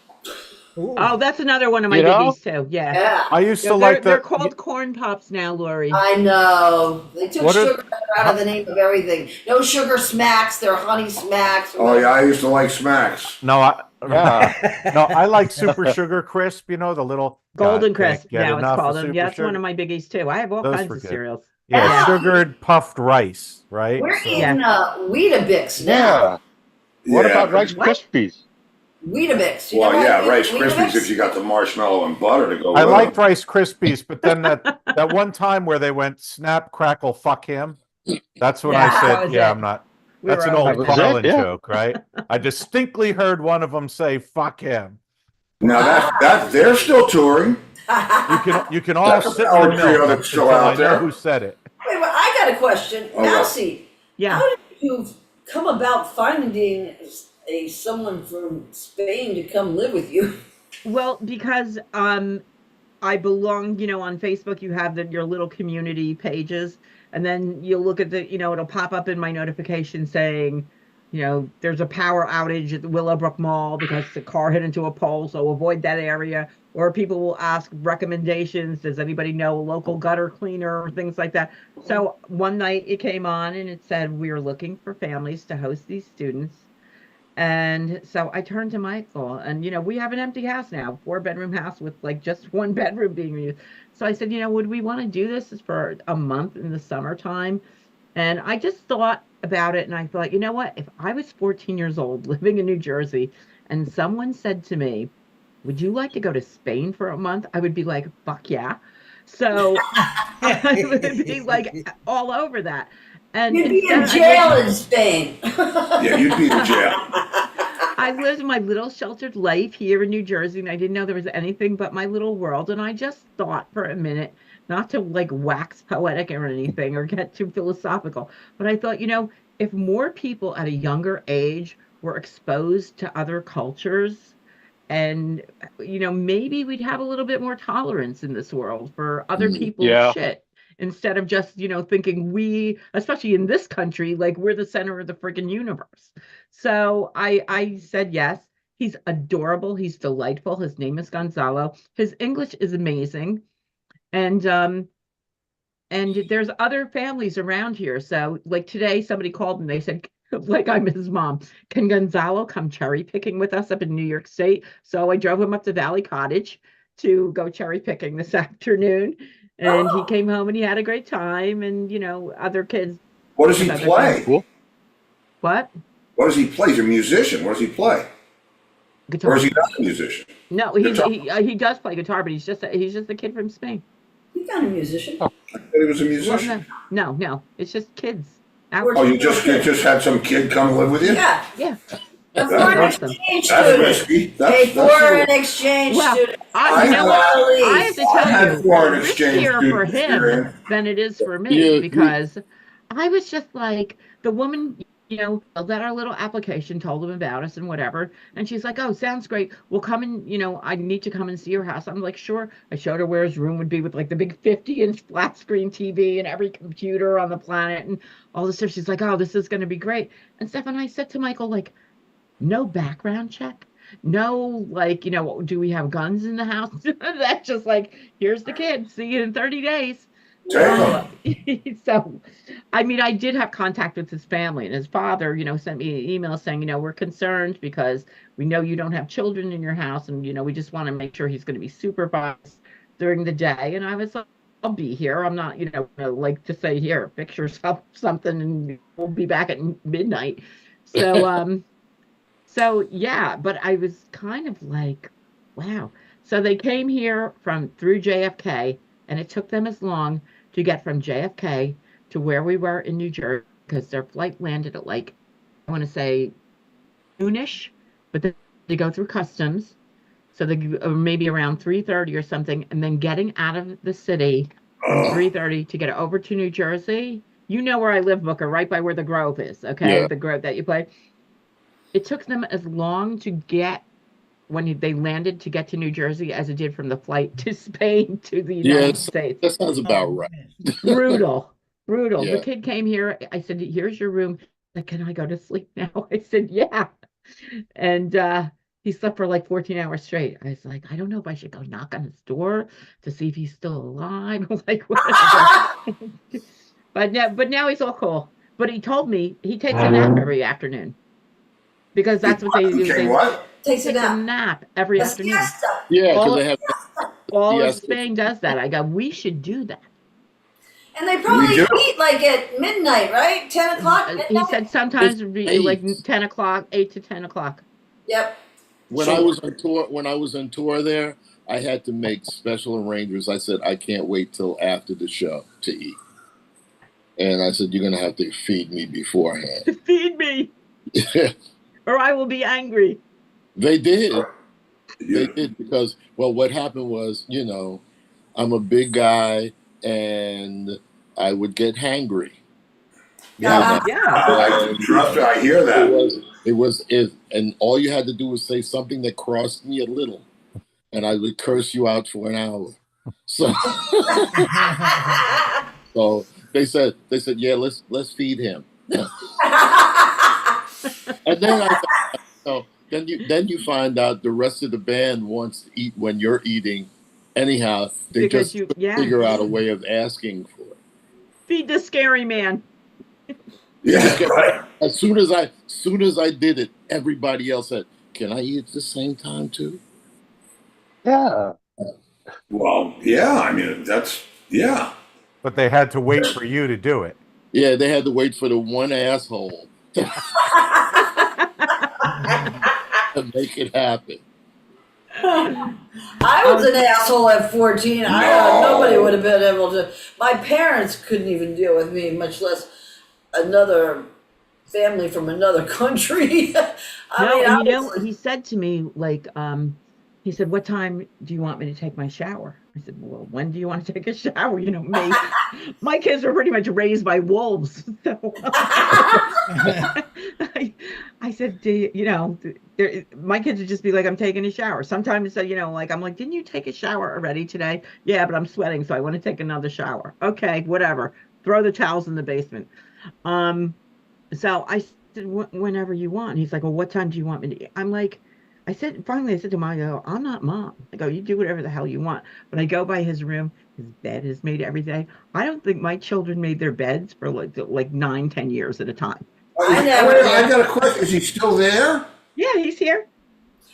Ooh. Oh, that's another one of my You know? biggies too. Yeah. Yeah, I used to They're, like they're the. called corn pops now, Lori. I know. They took What are- sugar out of the name of everything. No sugar smacks. They're honey smacks. Oh, yeah, I used to like Smacks. No, Yeah. no, I like Super Sugar Crisp. The little Golden God, can't Crisp. get Now it's enough of called. Super Yeah, that's Sugar. one of my biggies too. I have all Those kinds were of good. cereals. Yeah, Yeah. sugared puffed rice, right? We're So- eating Weetabix now. Yeah. What Yeah, about Rice What? Krispies? Weetabix. You Well, know yeah, what Rice Weetabix? Krispies if you got the marshmallow and butter to go with I liked them. Rice Krispies, but then that one time where they went snap, crackle, fuck him. That's when Yeah, I that said, was "Yeah, it. I'm not." We That's were an over old That was it, Carlin yeah. joke, right? I distinctly heard one of them say "fuck him." Now that they're still touring. You can all That's a sit power in trio milk that's still until out I know there. who said it. Wait, well, I got a question. Oh, yeah. Mousy, Yeah. how did you come about finding someone from Spain to come live with you? Well, because I belong, on Facebook, you have your little community pages, and then you'll look at it'll pop up in my notification saying, there's a power outage at the Willowbrook Mall because the car hit into a pole, so avoid that area. Or people will ask recommendations. Does anybody know a local gutter cleaner or things like that? So one night it came on and it said, we're looking for families to host these students. And so I turned to Michael, and we have an empty house now, 4-bedroom house with like just one bedroom being used. So I said, would we want to do this for a month in the summertime? And I just thought about it, and I thought, you know what? If I was 14 years old living in New Jersey, and someone said to me, "Would you like to go to Spain for a month?" I would be like, "Fuck yeah!" So I would be like all over that. And You'd be in instead, jail in Spain. Yeah, you'd be in jail. I lived my little sheltered life here in New Jersey, and I didn't know there was anything but my little world. And I just thought for a minute, not to like wax poetic or anything or get too philosophical, but I thought, if more people at a younger age were exposed to other cultures, and maybe we'd have a little bit more tolerance in this world for other Mm. people's Yeah. shit, instead of just thinking we, especially in this country, like we're the center of the freaking universe. So I said yes. He's adorable, he's delightful, his name is Gonzalo, his English is amazing. And there's other families around here. So like today somebody called and they said, like, I'm his mom, can Gonzalo come cherry picking with us up in New York State? So I drove him up to Valley Cottage to go cherry picking this afternoon. And he came home and he had a great time. And other kids What does he with other play? kids. What? What does he play? He's a musician. What does he play? Or Guitar. is he not a musician? No, he does play guitar, but he's just a kid from Spain. He's not a musician. I thought he was a Well, musician. no, it's just kids. Oh, you just had some kid come live with you? Yeah, Yeah. a That's foreign awesome. exchange That's student. risky. Hey, foreign a- exchange Well, student. you know what? I have to I tell had you, foreign exchange riskier for student him experience. than it is for me, You- because I was just like, the woman, filled out our little application, told him about us and whatever. And she's like, oh, sounds great. We'll come and, I need to come and see your house. I'm like, sure. I showed her where his room would be with like the big 50-inch flat screen TV and every computer on the planet and all this stuff. She's like, oh, this is going to be great. And Steph and I said to Michael, like, no background check. No, like, do we have guns in the house? That's just like, here's the kid. See you in 30 days. Damn. So, I mean, I did have contact with his family, and his father, sent me an email saying, we're concerned because we know you don't have children in your house, and, we just want to make sure he's going to be supervised during the day. And I was like, I'll be here. I'm not, like to say, here, fix yourself something, and we'll be back at midnight. So, so yeah, but I was kind of like, wow. So they came here through JFK, and it took them as long to get from JFK to where we were in New Jersey, because their flight landed at like, I want to say noonish, but then they go through customs. So they maybe around 3:30 or something, and then getting out of the city from 3:30 to get over to New Jersey. You know where I live, Booker, right by where the Grove is, okay? Yeah. The Grove that you play. It took them as long to get when they landed to get to New Jersey as it did from the flight to Spain to the United States. That sounds about right. Brutal. Yeah. The kid came here. I said, here's your room. Like, can I go to sleep now? I said, yeah. And he slept for like 14 hours straight. I was like, I don't know if I should go knock on his door to see if he's still alive. Like, whatever. But now he's all cool. But he told me he takes a nap every afternoon. Because that's what they do. They What? Takes take it a out. nap every That's afternoon. siesta. Yeah, because All- they have. All of Yes. Spain does that. I go, we should do that. And they probably We do. eat like at midnight, right? 10 o'clock, midnight? He said sometimes it'd be like 8. 10 o'clock, 8 to 10 o'clock. Yep. When I was on tour there, I had to make special arrangements. I said I can't wait till after the show to eat, and I said you're gonna have to feed me beforehand. Feed me, or I will be angry. They did. Yeah. They did because what happened was, I'm a big guy and I would get hangry. Yeah. Yeah. Trust me, I hear that. And all you had to do was say something that crossed me a little, and I would curse you out for an hour. So, so they said, yeah, let's feed him. And then then you find out the rest of the band wants to eat when you're eating. Anyhow, they Because just yeah. figure out a way of asking for it. Feed the scary man. Yeah, right. As soon as I did it, everybody else said, "Can I eat at the same time too?" Yeah. Well, yeah, I mean, yeah. But they had to wait for you to do it. Yeah, they had to wait for the one asshole to make it happen. I was an asshole at 14. Nobody would have been able to. My parents couldn't even deal with me, much less another family from another country. I No, mean, and I was, he said to me, like, he said, "What time do you want me to take my shower?" I said, "Well, when do you want to take a shower?" You know, me. My kids were pretty much raised by wolves. So I said, "Do you, you know, my kids would just be like, I'm taking a shower." Sometimes, you know, like I'm like, "Didn't you take a shower already today?" "Yeah, but I'm sweating, so I want to take another shower." "Okay, whatever. Throw the towels in the basement." Um, so I said, Whenever you want." He's like, "Well, what time do you want me to?" I'm like, finally, I said to him, I go, "I'm not mom." I go, "You do whatever the hell you want." But I go by his room, his bed is made every day. I don't think my children made their beds for like 9, 10 years at a time. I never Wait, did. I got a question. Is he still there? Yeah, he's here.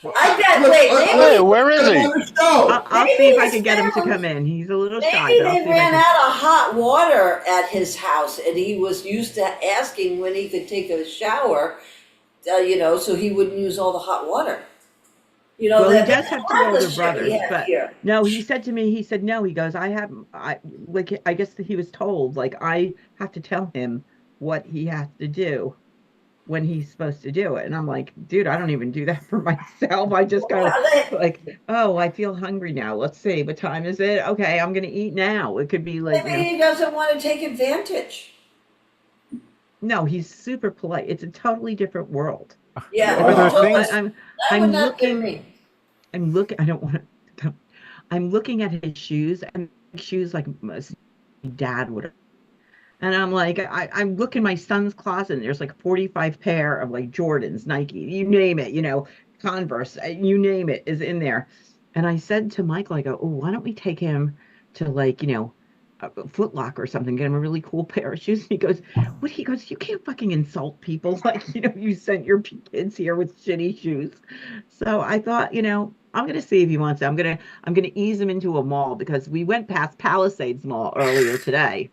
I bet, Let's- wait, let- maybe, Hey, where is Get him he? on the show. I'll Maybe see if I his can get him to family- come in. He's a little shy, maybe but I'll they see if I ran can. out of hot water at his house and he was used to asking when he could take a shower, you know, so he wouldn't use all the hot water. You know, Well, he that- does have two that's the older shit brothers, we have but here. no, he said to me, he said, "No," he goes, I guess that he was told, like, I have to tell him what he has to do when he's supposed to do it." And I'm like, "Dude, I don't even do that for myself. I just go Well, like, oh, I feel hungry now. Let's see, what time is it? Okay, I'm gonna eat now." It could be like, Maybe he doesn't want to take advantage. no, he's super polite. It's a totally different world. Yeah. Are there totally. things- I'm That would I'm not fit looking. me. I'm looking. I don't want to. I'm looking at his shoes and shoes like my dad would. And I'm like, I'm looking my son's closet and there's like 45 pair of like Jordans, Nike, you name it, you know, Converse, you name it is in there. And I said to Michael, I go, "Oh, why don't we take him to like, you know, a Foot Locker or something, get him a really cool pair of shoes." He goes, "What?" He goes, "You can't fucking insult people. Like, you know, you sent your kids here with shitty shoes." So I thought, you know, I'm gonna see if he wants it. I'm gonna ease him into a mall because we went past Palisades Mall earlier today.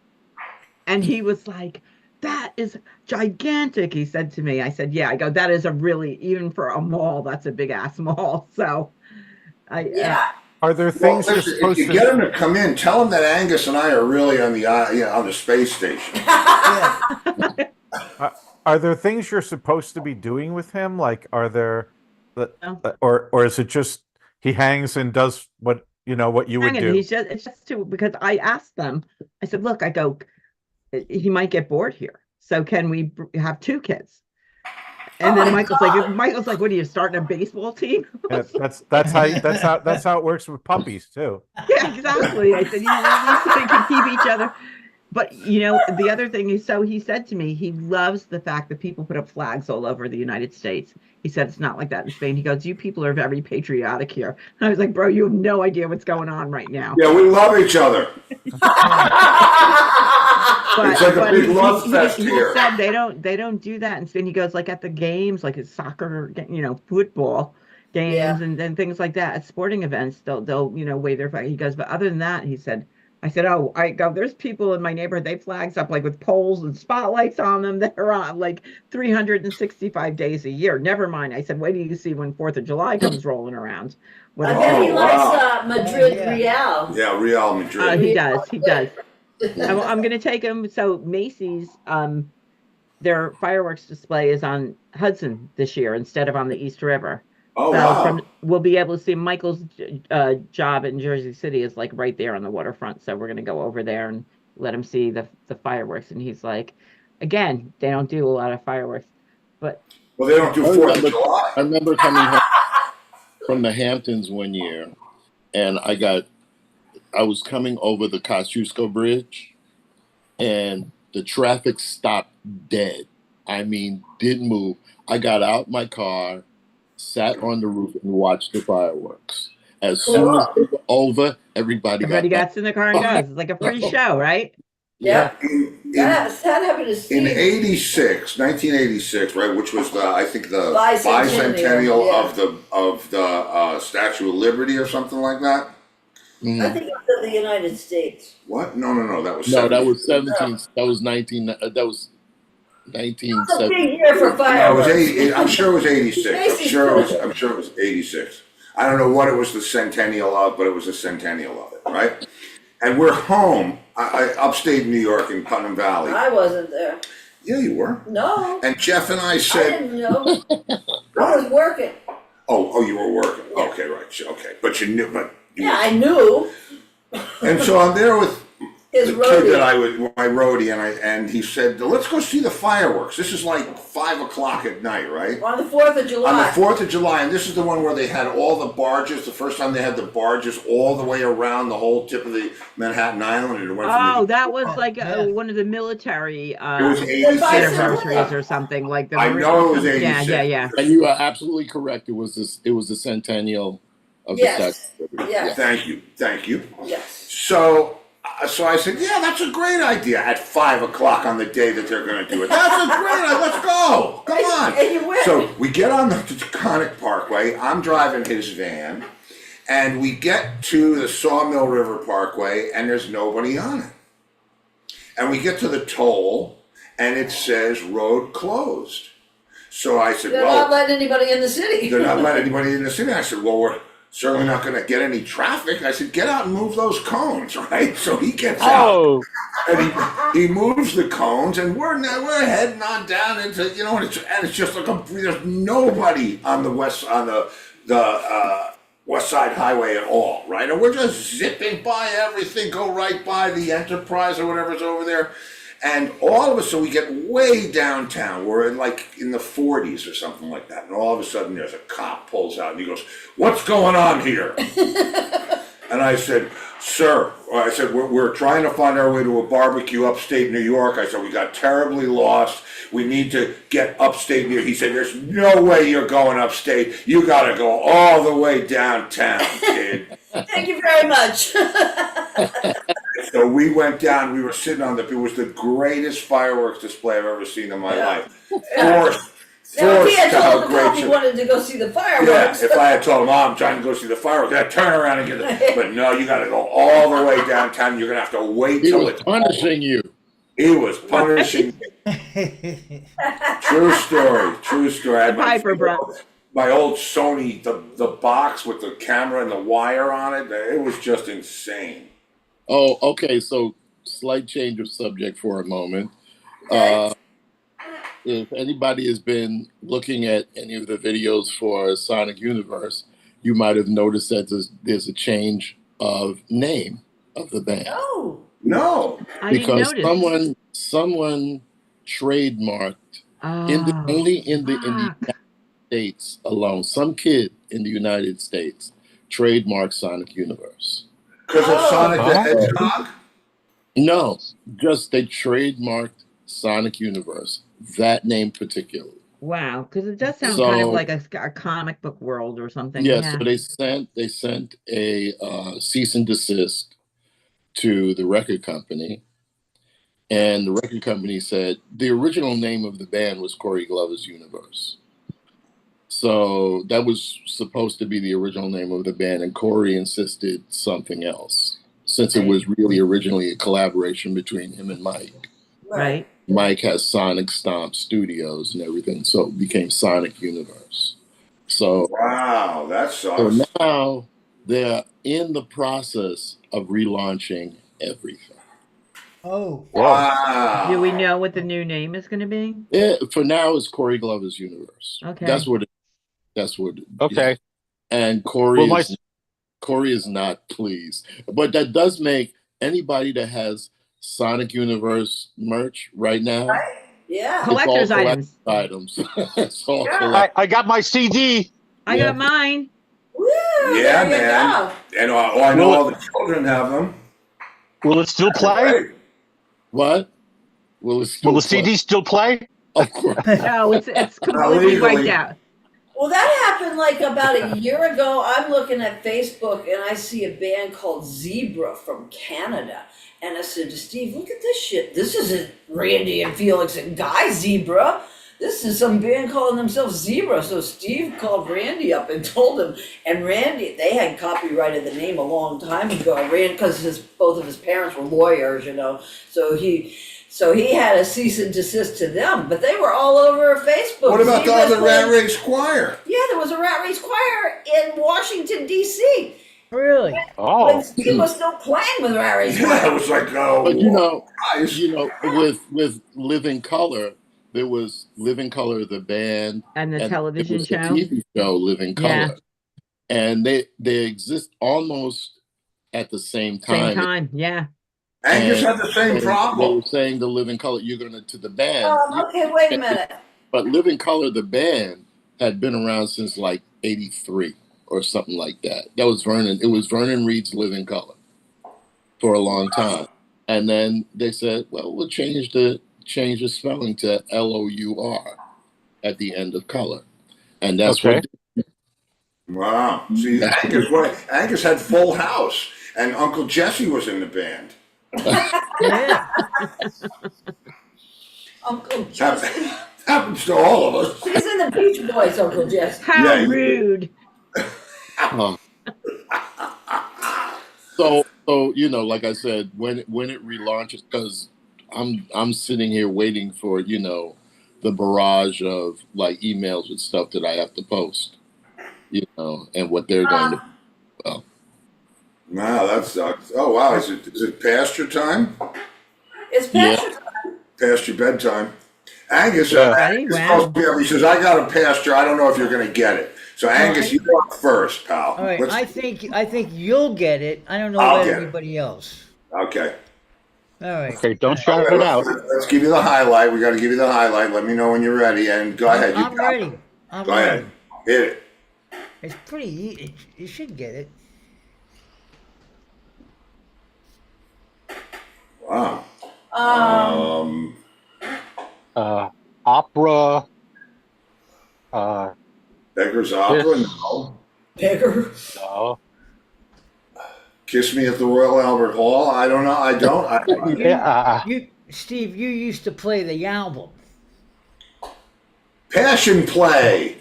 And he was like, "That is gigantic," he said to me. I said, "Yeah." I go, "That is a really, even for a mall, that's a big ass mall." So Yeah. Are there Well, things you're listen, if supposed you to? get him to come in, tell him that Angus and I are really on the on the space station. Yeah. Are there things you're supposed to be doing with him? Like, are there, No. or is it just he hangs and does what what you would hanging. do? It's just too, because I asked them, I said, "Look," I go, "He might get bored here. So can we have two kids?" And Oh then my Michael's God. like, "What are you starting a baseball team?" Yeah, that's how it works with puppies too. Yeah, exactly. I said, "You know, at least they can keep each other." But you know, the other thing is, so he said to me, he loves the fact that people put up flags all over the United States. He said it's not like that in Spain. He goes, "You people are very patriotic here." And I was like, "Bro, you have no idea what's going on right now." Yeah, we love each other. It's like a big love fest he here. said they don't do that in Spain. He goes, like at the games, like at soccer, you know, football games, Yeah. and things like that, at sporting events, they'll you know, wave their flag. He goes, "But other than that," he said, I said, "Oh," I go, "There's people in my neighborhood, they flags up like with poles and spotlights on them that are on like 365 days a year. Never mind." I said, "Wait till you see when 4th of July comes rolling around." What I a- bet he Oh, likes wow. Madrid Yeah. Real. Yeah, Real Madrid. he does. He does. I'm going to take him. So Macy's, their fireworks display is on Hudson this year instead of on the East River. Oh, So wow. we'll be able to see Michael's job in Jersey City is like right there on the waterfront. So we're going to go over there and let him see the fireworks. And he's like, again, they don't do a lot of fireworks, but Well, they don't do I 4th of remember, July. I remember coming home from the Hamptons one year, and I was coming over the Kosciuszko Bridge, and the traffic stopped dead. I mean, didn't move. I got out my car, sat on the roof, and watched the fireworks. As soon as they were over, everybody everybody got back. gets in the car and goes. It's like a free show, right? Yeah. In, That happened to in Steve. 1986, right, which was I think the Bicentennial, bicentennial of the Statue of Liberty or something like that. I Mhm. think it was in the United States. What? No. That was No, that 70. was 17. That was 19. That was It's a 1970. big year for No, it was fireworks. 80, I'm sure it was 86. Macy's I'm sure it was 86. I don't know what it was the centennial of, but it was the centennial of it, right? And we're home, upstate New York in Putnam Valley. I wasn't there. Yeah, you were. No, And Jeff and I I said, didn't know. I was working. Oh, you were working. Yeah. Okay, right. Okay, but you knew. But you Yeah, I knew And so I'm there with his the kid roadie. that my roadie, and he said, "Let's go see the fireworks." This is like 5 o'clock at night, right? On the 4th of July. On the 4th of July, and this is the one where they had all the barges. The first time they had the barges all the way around the whole tip of the Manhattan Island, and it went from Oh, the, that was like Yeah. one of the military it was 86. anniversaries or something like the. I know it was 86. Yeah. And you are absolutely correct. It was the centennial of Yes. the Statue of Liberty. Yes. Thank you. Yes. So I said, yeah, that's a great idea at 5 o'clock on the day that they're going to do it. That's a great idea. Let's go. Come on. And you went. So we get on the Taconic Parkway. I'm driving his van, and we get to the Sawmill River Parkway, and there's nobody on it. And we get to the toll, and it says road closed. So I said, They're well, not letting anybody in the city. they're not letting anybody in the city. I said, well, we're certainly not going to get any traffic. I said, get out and move those cones, right? So he gets out. Oh, And he moves the cones, and we're heading on down into, and it's just like there's nobody on the west side highway at all, right? And we're just zipping by everything, go right by the Enterprise or whatever's over there, and all of a sudden we get way downtown. We're in the 40s or something like that, and all of a sudden there's a cop pulls out and he goes, "What's going on here?" And I said, "Sir," I said, we're trying to find our way to a barbecue upstate New York. I said, we got terribly lost. We need to get upstate New York. He said, there's no way you're going upstate. You got to go all the way downtown, kid. Thank you very much. So we went down. We were sitting it was the greatest fireworks display I've ever seen in my life. Now, if he had Forced to have told a the great cop he show. wanted to go see the Yeah, fireworks. if I had told him, I'm trying to go see the fireworks, I'd turn around and get it. But no, you got to go all the way downtown. You're going to have to wait He till was it's punishing you. He was punishing me. True story. I had Piper bro. my old Sony, the box with the camera and the wire on it. It was just insane. Oh, okay. So slight change of subject for a moment. Okay. If anybody has been looking at any of the videos for Sonic Universe, you might have noticed that there's a change of name of the band. Oh. No. I didn't Because notice. someone trademarked Oh, only in the fuck. United States alone. Some kid in the United States trademarked Sonic Universe. Because of Oh. Sonic the Hedgehog? No, just they trademarked Sonic Universe. That name particularly. Wow, because it does sound kind of So- like a comic book world or something. Yeah, so they sent a cease and desist to the record company, and the record company said the original name of the band was Corey Glover's Universe. So that was supposed to be the original name of the band, and Corey insisted something else, since it was really originally a collaboration between him and Mike. Right. Mike has Sonic Stomp Studios and everything, so it became Sonic Universe. So Wow, that So sucks. now they're in the process of relaunching everything. Oh, Wow. Do we know what the new name is going to be? For now, it's Corey Glover's Universe. Okay. That's what. okay. And Corey Well, Corey is not pleased, but that does make anybody that has Sonic Universe merch right now. Yeah. It's all Collector's items. items. It's all Yeah. collect- I got my CD. I Yeah. got mine. Woo, Yeah, there you man. go. And I know Well, all the children have them. Will it still play? Right. What? Will it still Will the play? CD still play? Of course. No, it's completely legally. wiped out. Well, that happened like about a year ago. I'm looking at Facebook and I see a band called Zebra from Canada. And I said to Steve, look at this shit. This isn't Randy and Felix and Guy Zebra. This is some band calling themselves Zebra. So Steve called Randy up and told him. And Randy, they had copyrighted the name a long time ago. Because both of his parents were lawyers, So he had a cease and desist to them, but they were all over Facebook. What about Zebra's the Rat playing- Race Choir? Yeah, there was a Rat Race Choir in Washington, D.C. really? Oh, When Steve was still playing with Rat Race Yeah, Choir. it was like, But guys. with Living Color, there was Living Color, the band, And the and television it was the show. TV show Living Yeah. Color, and they exist almost at the same Same time. time, yeah. Angus And- had the same and They problem. were saying the Living Color, you're gonna to the band. Okay, wait a minute. But Living Color, the band, had been around since like '83 or something like that. That was Vernon. It was Vernon Reed's Living Color for a long time, and then they said, "Well, we'll change the spelling to LOUR at the end of color," and that's Okay. what. Wow. See, Angus had Full House, and Uncle Jesse was in the band. Yeah. Uncle Jesse. Happens to all of us. He's in the Beach Boys, Uncle Jesse. How Yeah, rude. So like I said, when it relaunches, because I'm sitting here waiting for the barrage of like emails and stuff that I have to post, and what they're going to. Wow, that sucks. Oh wow, is it past your time? It's past your time. Past your bedtime? Angus, Yeah. Angus Wow. calls me up. He says, "I got a pasture. I don't know if you're going to get it." So Angus, you go up first, pal. All right. Let's- I think you'll get it. I don't know I'll about get it. everybody else. Okay. All right. Okay, don't shout it out. Let's give you the highlight. We got to give you the highlight. Let me know when you're ready, and go ahead. You I'm got ready. it. I'm Go ready. ahead. Hit it. It's pretty easy. You should get it. Wow. Opera. Beggar's Opera. Yes. No. Bigger. No. Kiss Me at the Royal Albert Hall. I don't know. I don't. Yeah. Steve, you used to play the album. Passion Play.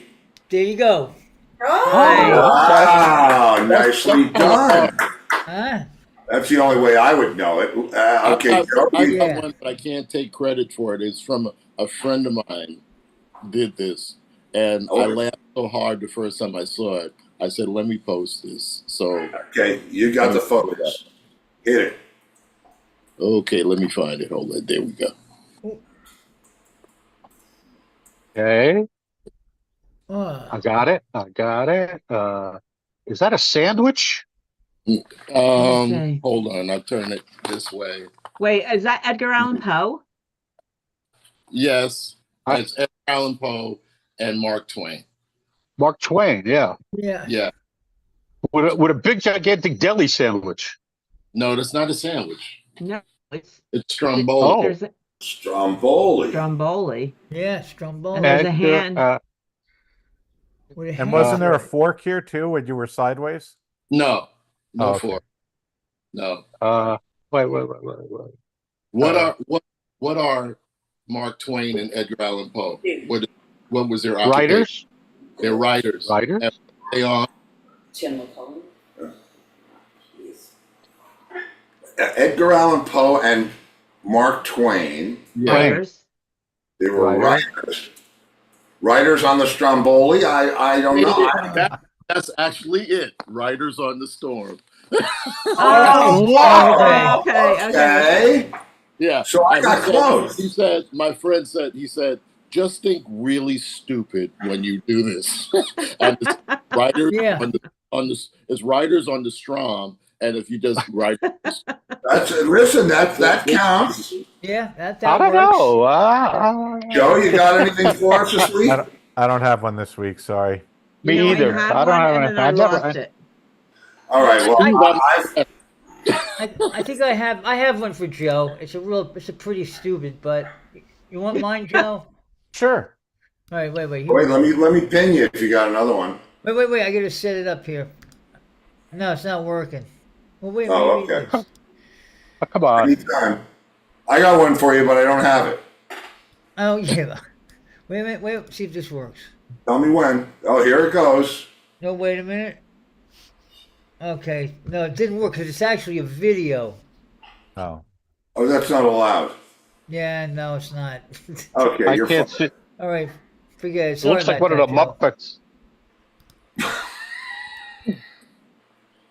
There you go. Oh, Wow. Nicely done. Huh? That's the only way I would know it. Okay, Joe. I you- got one, but I can't take credit for it. It's from a friend of mine did this, and I laughed so hard the first time I saw it. I said, "Let me post this." So, Okay, you got the photos. Hit it. okay, let me find it. Hold on. There we go. Okay. Oh, I got it. Is that a sandwich? Okay. Hold on. I'll turn it this way. Wait, is that Edgar Allan Poe? Yes, it's Edgar Allan Poe and Mark Twain. Mark Twain, yeah. yeah. Yeah. With a big gigantic deli sandwich. No, that's not a sandwich. No, it's It's Stromboli. Oh. there's a Stromboli. Stromboli. Yeah, Stromboli. And there's a hand. With a And hand. wasn't there a fork here too when you were sideways? No, Oh, okay. fork. No. Wait. What are Mark Twain and Edgar Allan Poe? What was their occupation? Writers? They're writers. Writers? And they are. Tim McCollum. Edgar Allan Poe and Mark Twain. Writers. They were Right. writers. Writers on the Stromboli. I don't know. That's actually it. Writers on the Storm. Oh, wow. Okay. Okay. Yeah. So I And got close. He said, my friend said, just think really stupid when you do this. And it's writers Yeah. it's writers on the Strom. And if you just write, Listen, that counts. Yeah, that I don't works. know. Joe, you got anything for us this week? I don't have one this week. Sorry. Me You know, either. had I don't one have and anything. then I I never- lost it. All right. Well, I think I have one for Joe. It's a pretty stupid, but you want mine, Joe? Sure. All right, wait. wait. Let me pin you if you got another one. Wait. I gotta set it up here. No, it's not working. Well, wait. Oh, wait, okay. wait. Oh, come on. Anytime. I got one for you, but I don't have it. Oh yeah. Wait. See if this works. Tell me when. Oh, here it goes. No, wait a minute. Okay. No, it didn't work because it's actually a video. Oh. Oh, that's not allowed. Yeah, no, it's not. Okay, I you're can't fine. see. All right, forget it. It Sorry looks like about one of the that, Joe. Muppets.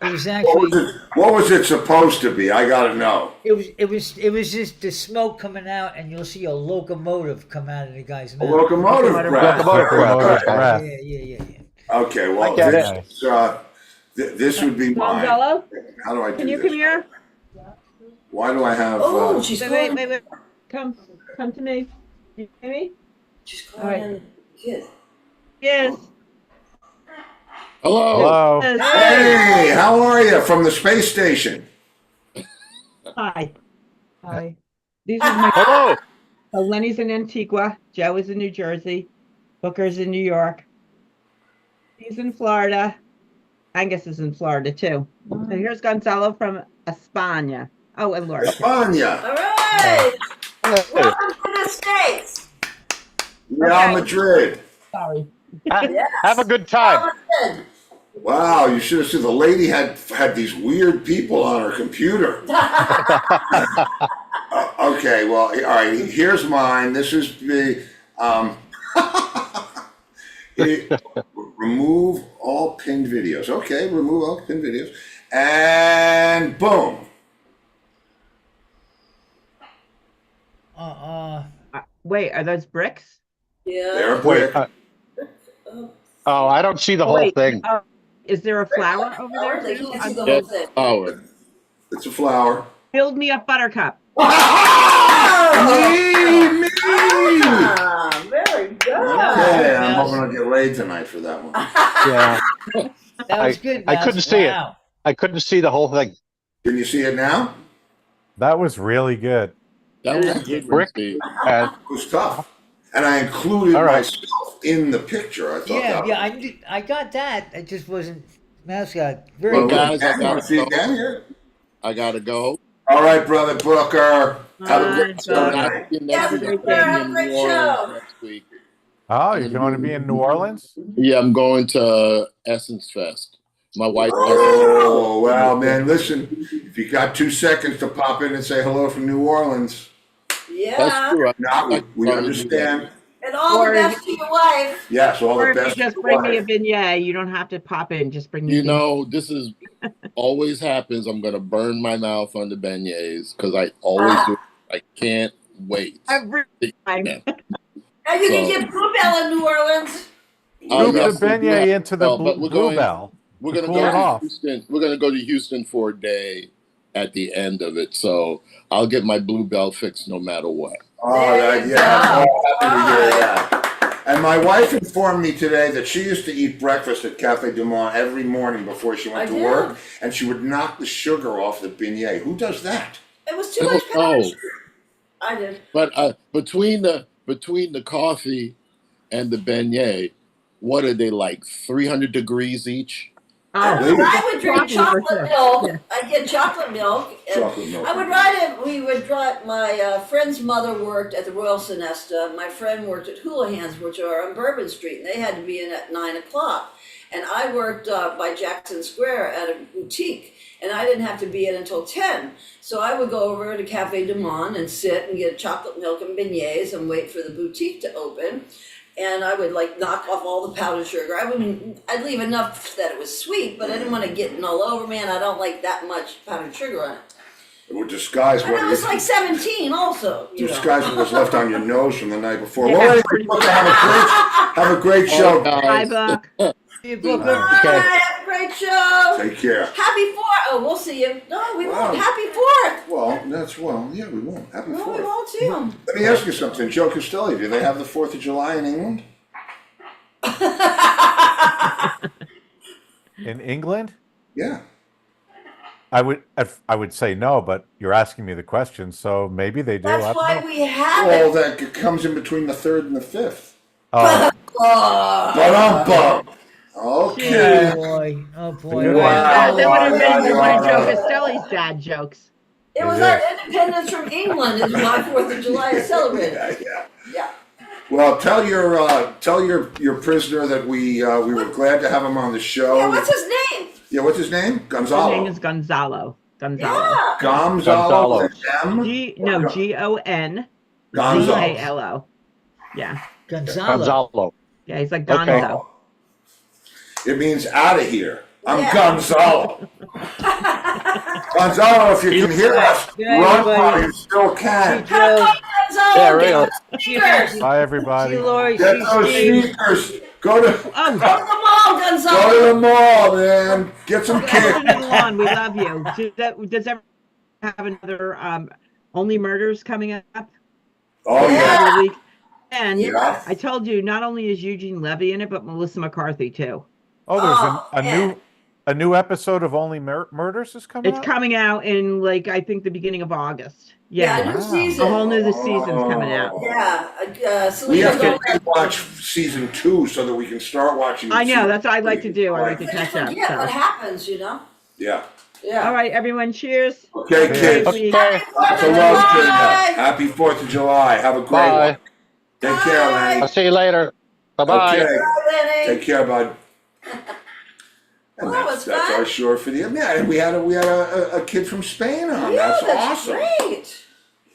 It was What actually was what was it supposed to be? I gotta know. it was just the smoke coming out, and you'll see a locomotive come out of the guy's A mouth. locomotive breath. Locomotive breath. Locomotive Okay. breath. Yeah. Okay, well, I get this, it. this would be mine. Gonzalo, How do I do can you this? come here? Why do I have? Oh, she's calling. Wait. Come to me. You hear me? She's All right. calling. Kid. Yes. Hello. Hello. Yes. Hey, how are you from the space station? Hi. These are my. Hello. So Lenny's in Antigua. Joe is in New Jersey. Booker's in New York. He's in Florida. Angus is in Florida too. So here's Gonzalo from España. Oh, and Laura. España, All right. Hey. Welcome to the States. Real Madrid. Sorry. Have a good time. Wow, you should have seen the lady had these weird people on her computer. Okay, well, all right. Here's mine. This is the remove all pinned videos. Okay, remove all pinned videos, and boom. Wait, are those bricks? Yeah. They're Wait. quick. Oh, I don't see the whole Wait, thing. is there a flower over there They too? can't see the Yeah. whole thing. Oh, It's a flower. Build me a buttercup. Me. Ah, very good. Okay, I'm hoping I'll get laid tonight for that one. Yeah. That was good. I couldn't see it. Wow. I couldn't see the whole thing. Can you see it now? That was really good. that was a good one, Brick. Steve. And It was tough. And I included All right. myself in the picture. I thought Yeah, that I got that. It just wasn't mascot. was... Very Well, good. guys, I You want gotta to see go. again here? I gotta go. All right, brother Booker. Have a Bye, good So Bye. night. I'll see you next week. Have a I'll be in great New Orleans show. next week. Oh, you're going to be in New Orleans? Yeah, I'm going to Essence Fest. My wife. Oh, well, man, listen. If you got 2 seconds to pop in and say hello from New Orleans, That's Yeah. true. now we understand. And all the Or- best to your wife. Yes, all Or the if best. you just to bring me a life. beignet, you don't have to pop in. Just bring me. You a know, this is always happens. I'm gonna burn my mouth on the beignets because I always do. I can't wait. every time. Yeah. And you can So- get Bluebell in New Orleans. Oh, Scoop yes, the we do beignet have- into the well, but we're going- bluebell. We're to gonna cool go it to off. Houston. We're gonna go to Houston for a day at the end of it. So I'll get my bluebell fixed no matter what. Oh, that, yeah, I'm so happy to hear that. And my wife informed me today that she used to eat breakfast at Cafe Du Monde every morning before she went I to did. work, and she would knock the sugar off the beignet. Who does that? It was too Oh, much powder oh. sugar. I did. But between the coffee and the beignet, what are they like? 300 degrees each. Oh, I would drink Coffee for chocolate sure. milk. Yeah. I'd get chocolate milk. And Chocolate milk. I would ride it. We would drive. My friend's mother worked at the Royal Sonesta. My friend worked at Houlihan's, which are on Bourbon Street, and they had to be in at 9 o'clock. And I worked by Jackson Square at a boutique, and I didn't have to be in until 10. So I would go over to Cafe Du Monde and sit and get chocolate milk and beignets and wait for the boutique to open. And I would like knock off all the powdered sugar. I'd leave enough that it was sweet, but I didn't want to get it all over me, and I don't like that much powdered sugar on it. It would disguise And what I you was like 17 also, you know. disguise what was left on your nose from the night before. Yeah, Well, anyway, pretty much. have a great show. Bye, guys. Buck. See you, Booker. All Okay. right, have a great show. Take care. Happy 4th. Oh, we'll see you. No, we Wow. won't. Happy 4th. Well, yeah, we won't. Happy No, we 4th. won't see him. Let me ask you something, Joe Castelli. Do they have the 4th of July in England? In England? Yeah. I would say no, but you're asking me the question, so maybe they do. I That's don't why know. we have Well, it. that comes in between the 3rd and the 5th. Oh, Ba-dum-bum. Okay. Oh boy. Oh boy. Good Wow. That would have been one of Joe Wow. Costelli's dad jokes. It was It our is. independence from England is why 4th of July is celebrated. Yeah. Yeah. Well, tell your prisoner that we were glad to have him on the show. Yeah, what's his name? Yeah, what's his name? His Gonzalo. name is Gonzalo. Gonzalo. Yeah. Gonzalo. with an M? Gonzalo. Gonzalo. Yeah. Gonzalo. Gonzalo. Yeah, he's like Okay. Gonzo. It means out of here. I'm Yeah. Gonzalo. Gonzalo, if you can hear us, Good night, run everybody. while you still See can. Joe. Yeah, really. Sneakers. Bye, See everybody. Lori. Get See those Steve. sneakers. Go to Oh, Go to the mall, go Gonzalo. to the mall, man. Get some let's kicks. move it along. We love you. Does everyone have another Only Murders coming up Oh Yeah. yeah. over the week? And Yeah. I told you, not only is Eugene Levy in it, but Melissa McCarthy too. Oh, there's Oh, man. a new episode of Only Murders is coming It's out. coming out in like I think the beginning of August. Yeah, Yeah, new Wow. season. a whole new season's coming out. Yeah, We Selena have to Gomez. watch season 2 so that we can start watching. I know, season that's what I like to 3. do. I like to I just catch up. forget what So. happens, you know? Yeah. Yeah. All right, everyone, cheers. Okay, Yeah. kids. Great week. Okay. Lots of love to you. Happy 4th of July. Have a great Bye. one. Take care, I'll Lenny. see you later. Bye-bye. Okay. Bye, Lenny. Take care, bud. And Well, that's it's fun. our short for the yeah. And we had a kid from Spain on. Yeah, that's awesome. Great.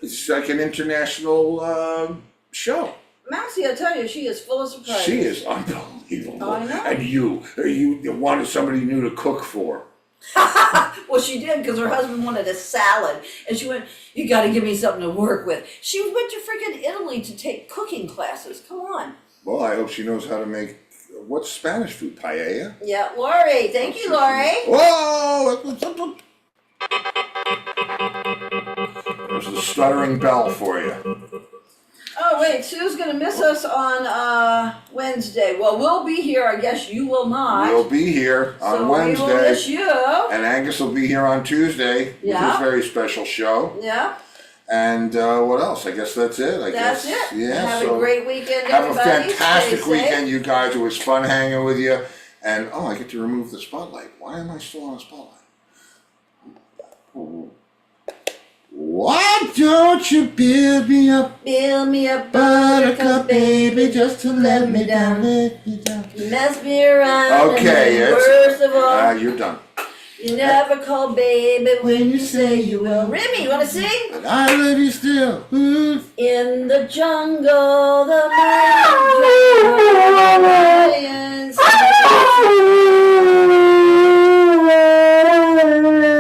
It's like an international show. Maxie, I tell you, she is full of surprises. She is unbelievable. I know. And you wanted somebody new to cook for. Well, she did because her husband wanted a salad, and she went, "You got to give me something to work with." She went to freaking Italy to take cooking classes. Come on. Well, I hope she knows how to make what's Spanish food, paella. Yeah, Lori. Thank you, Lori. Whoa! There's the stuttering bell for you. Oh wait, Sue's gonna miss us on Wednesday. Well, we'll be here. I guess you will not. We'll be here on so we will miss Wednesday, you. and Angus will be here on Tuesday with Yeah. his very special show. Yeah, And what else? I guess that's it. that's guess. it. Yeah. Have so a great weekend, have a everybody. fantastic Stay weekend, safe. you guys. It was fun hanging with you. And I get to remove the spotlight. Why am I still on a spotlight? Why don't you build me up, Build me a buttercup, baby, just to let me down, let me down. You mess me around. Okay, and then it's- worst of all, You're done. you never call baby when you say you will. Remy, you wanna sing? But I love you still. Ooh. In the jungle, the lions.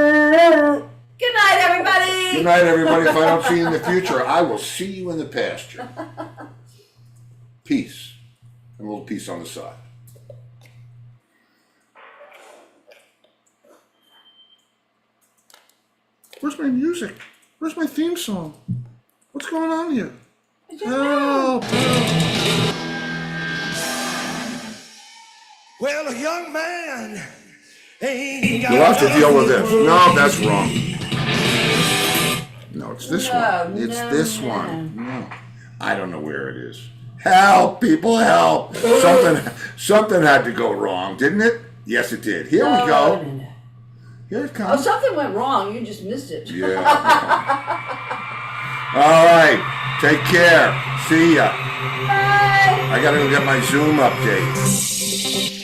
Good night, everybody. Good night, everybody. If I don't see you in the future, I will see you in the pasture. Peace. And a little peace on the side. Where's my music? Where's my theme song? What's going on here? Help! Well, a young man ain't got You'll have to deal with this. nothing No, that's wrong. No, it's this No, one. It's no, this no. one. No. I don't know where it is. Help, people, help. Something had to go wrong, didn't it? Yes, it did. Here we No, go. no, no. Here it Oh, comes. something went wrong. You just missed it. Yeah. All right. Take care. See ya. Bye. I gotta go get my Zoom update.